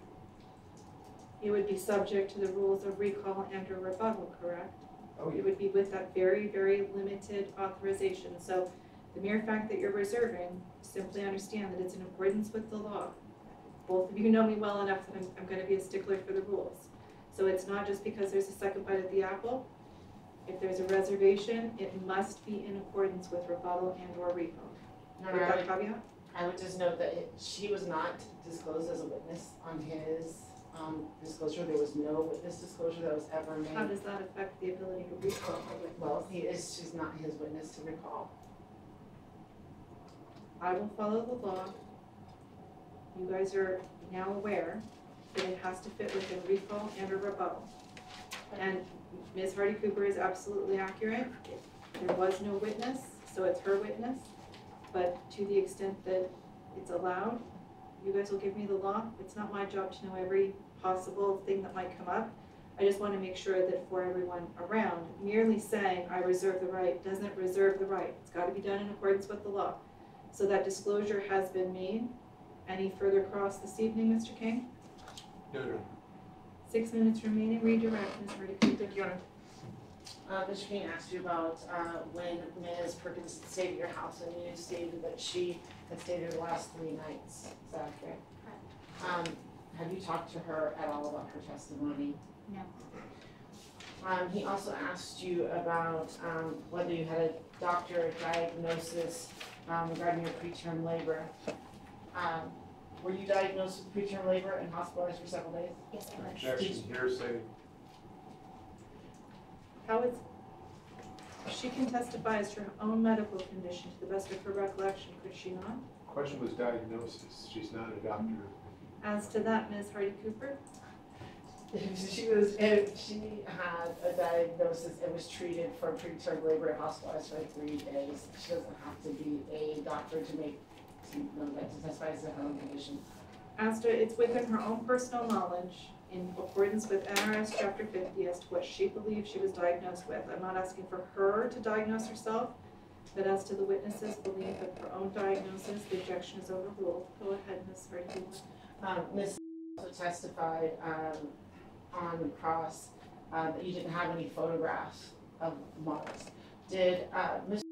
You would be subject to the rules of recall and or rebuttal, correct? Oh, It would be with that very, very limited authorization. So the mere fact that you're reserving, simply understand that it's in accordance with the law. Both of you know me well enough that I'm going to be a stickler for the rules. So it's not just because there's a second bite at the apple. If there's a reservation, it must be in accordance with rebuttal and or recall. No, With that caveat? I would just note that she was not disclosed as a witness on his disclosure. There was no witness disclosure that was ever made. How does that affect the ability to recall a witness? Well, she's not his witness to recall. I will follow the law. You guys are now aware that it has to fit within recall and a rebuttal. And Ms. Hardy Cooper is absolutely accurate. There was no witness, so it's her witness. But to the extent that it's allowed, you guys will give me the law. It's not my job to know every possible thing that might come up. I just want to make sure that for everyone around, merely saying I reserve the right doesn't reserve the right. It's got to be done in accordance with the law. So that disclosure has been made. Any further cross this evening, Mr. King? No, no. 6 minutes remaining. Redirect, Ms. Hardy Cooper. Thank you, Your Honor. Mr. King asked you about when Ms. Perkins stayed at your house, and you stated that she had stayed there the last 3 nights. Is that accurate? Correct. Have you talked to her at all about her testimony? No. He also asked you about whether you had a doctor diagnosis regarding your preterm labor. Were you diagnosed with preterm labor and hospitalized for several days? Yes, I was. Objection, hearsay. How is, she can testify as to her own medical condition to the best of her recollection, could she not? Question was diagnosis. She's not a doctor. As to that, Ms. Hardy Cooper? If she had a diagnosis and was treated for preterm labor and hospitalized for 3 days, she doesn't have to be a doctor to testify as to her own condition. As to, it's within her own personal knowledge, in accordance with NRS Chapter 50, as to what she believes she was diagnosed with. I'm not asking for her to diagnose herself, but as to the witness's belief of her own diagnosis, the objection is overruled. Go ahead, Ms. Hardy Cooper. Ms. also testified on the cross that you didn't have any photographs of marks. Did Ms.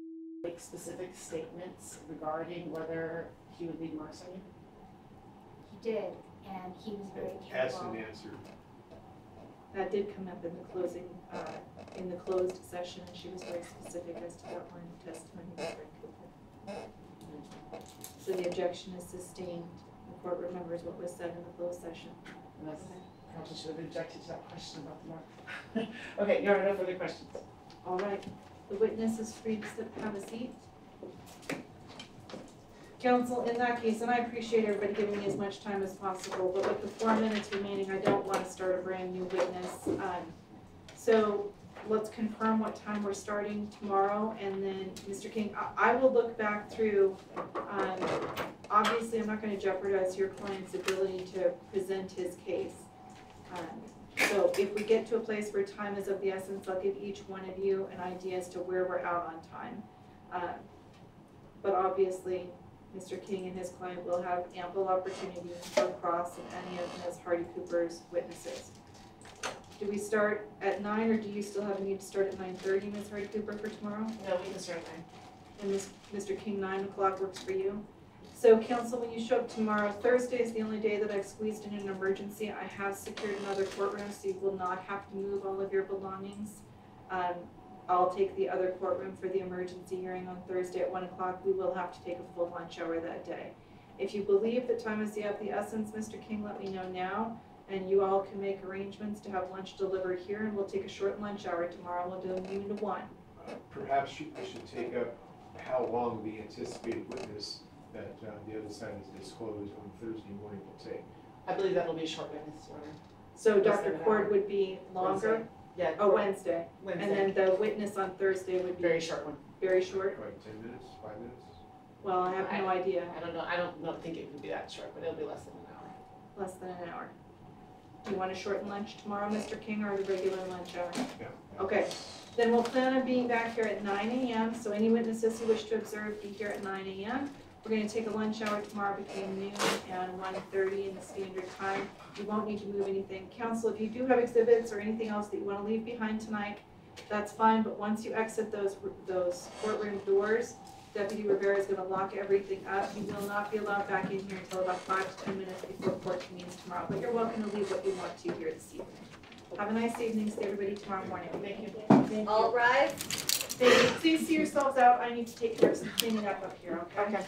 make specific statements regarding whether he would leave marks on you? He did, and he was very Asked careful. and answered. That did come up in the closing, in the closed session, and she was very specific as to that line of testimony, Ms. Hardy Cooper. So the objection is sustained. The court remembers what was said in the closed session. And that's probably should have objected to that question about the mark. Okay, Your Honor, no further questions. All right, the witness is free to have a seat. Counsel, in that case, and I appreciate everybody giving me as much time as possible, but with the 4 minutes remaining, I don't want to start a brand new witness. So let's confirm what time we're starting tomorrow, and then, Mr. King, I will look back through, obviously, I'm not going to jeopardize your client's ability to present his case. So if we get to a place where time is of the essence, I'll give each one of you an idea as to where we're out on time. But obviously, Mr. King and his client will have ample opportunity to cross any of Ms. Hardy Cooper's witnesses. Do we start at 9, or do you still have a need to start at 9:30, Ms. Hardy Cooper, for tomorrow? No, we can start at 9. And Mr. King, 9 o'clock works for you? So counsel, when you show up tomorrow, Thursday is the only day that I've squeezed in an emergency. I have secured another courtroom, so you will not have to move all of your belongings. I'll take the other courtroom for the emergency hearing on Thursday at 1 o'clock. We will have to take a full lunch hour that day. If you believe that time is of the essence, Mr. King, let me know now, and you all can make arrangements to have lunch delivered here, and we'll take a short lunch hour tomorrow. We'll do a noon to 1. Perhaps I should take up how long the anticipated witness that the other side has disclosed on Thursday morning will take. I believe that'll be a short witness, Your Honor. So Less Dr. than an Cord hour. would be longer? Wednesday. Yeah. Oh, Wednesday. And Wednesday. then the witness on Thursday would be Very short one. very short? Like 10 minutes, 5 minutes? Well, I have no idea. I don't think it would be that short, but it'll be less than an hour. Less than an hour. Do you want a shortened lunch tomorrow, Mr. King, or the regular lunch hour? Yeah. Okay, then we'll plan on being back here at 9 a.m. So any witnesses who wish to observe, be here at 9 a.m. We're going to take a lunch hour tomorrow between noon and 1:30 in the standard time. You won't need to move anything. Counsel, if you do have exhibits or anything else that you want to leave behind tonight, that's fine, but once you exit those courtroom doors, Deputy Rivera is going to lock everything up. You will not be allowed back in here until about 5 to 10 minutes before court convenes tomorrow, but you're welcome to leave what you want to here this evening. Have a nice evening. See everybody tomorrow morning. Thank you. Thank you. All rise. Thank you. Please see yourselves out. I need to take care of some cleaning up here, okay? Okay.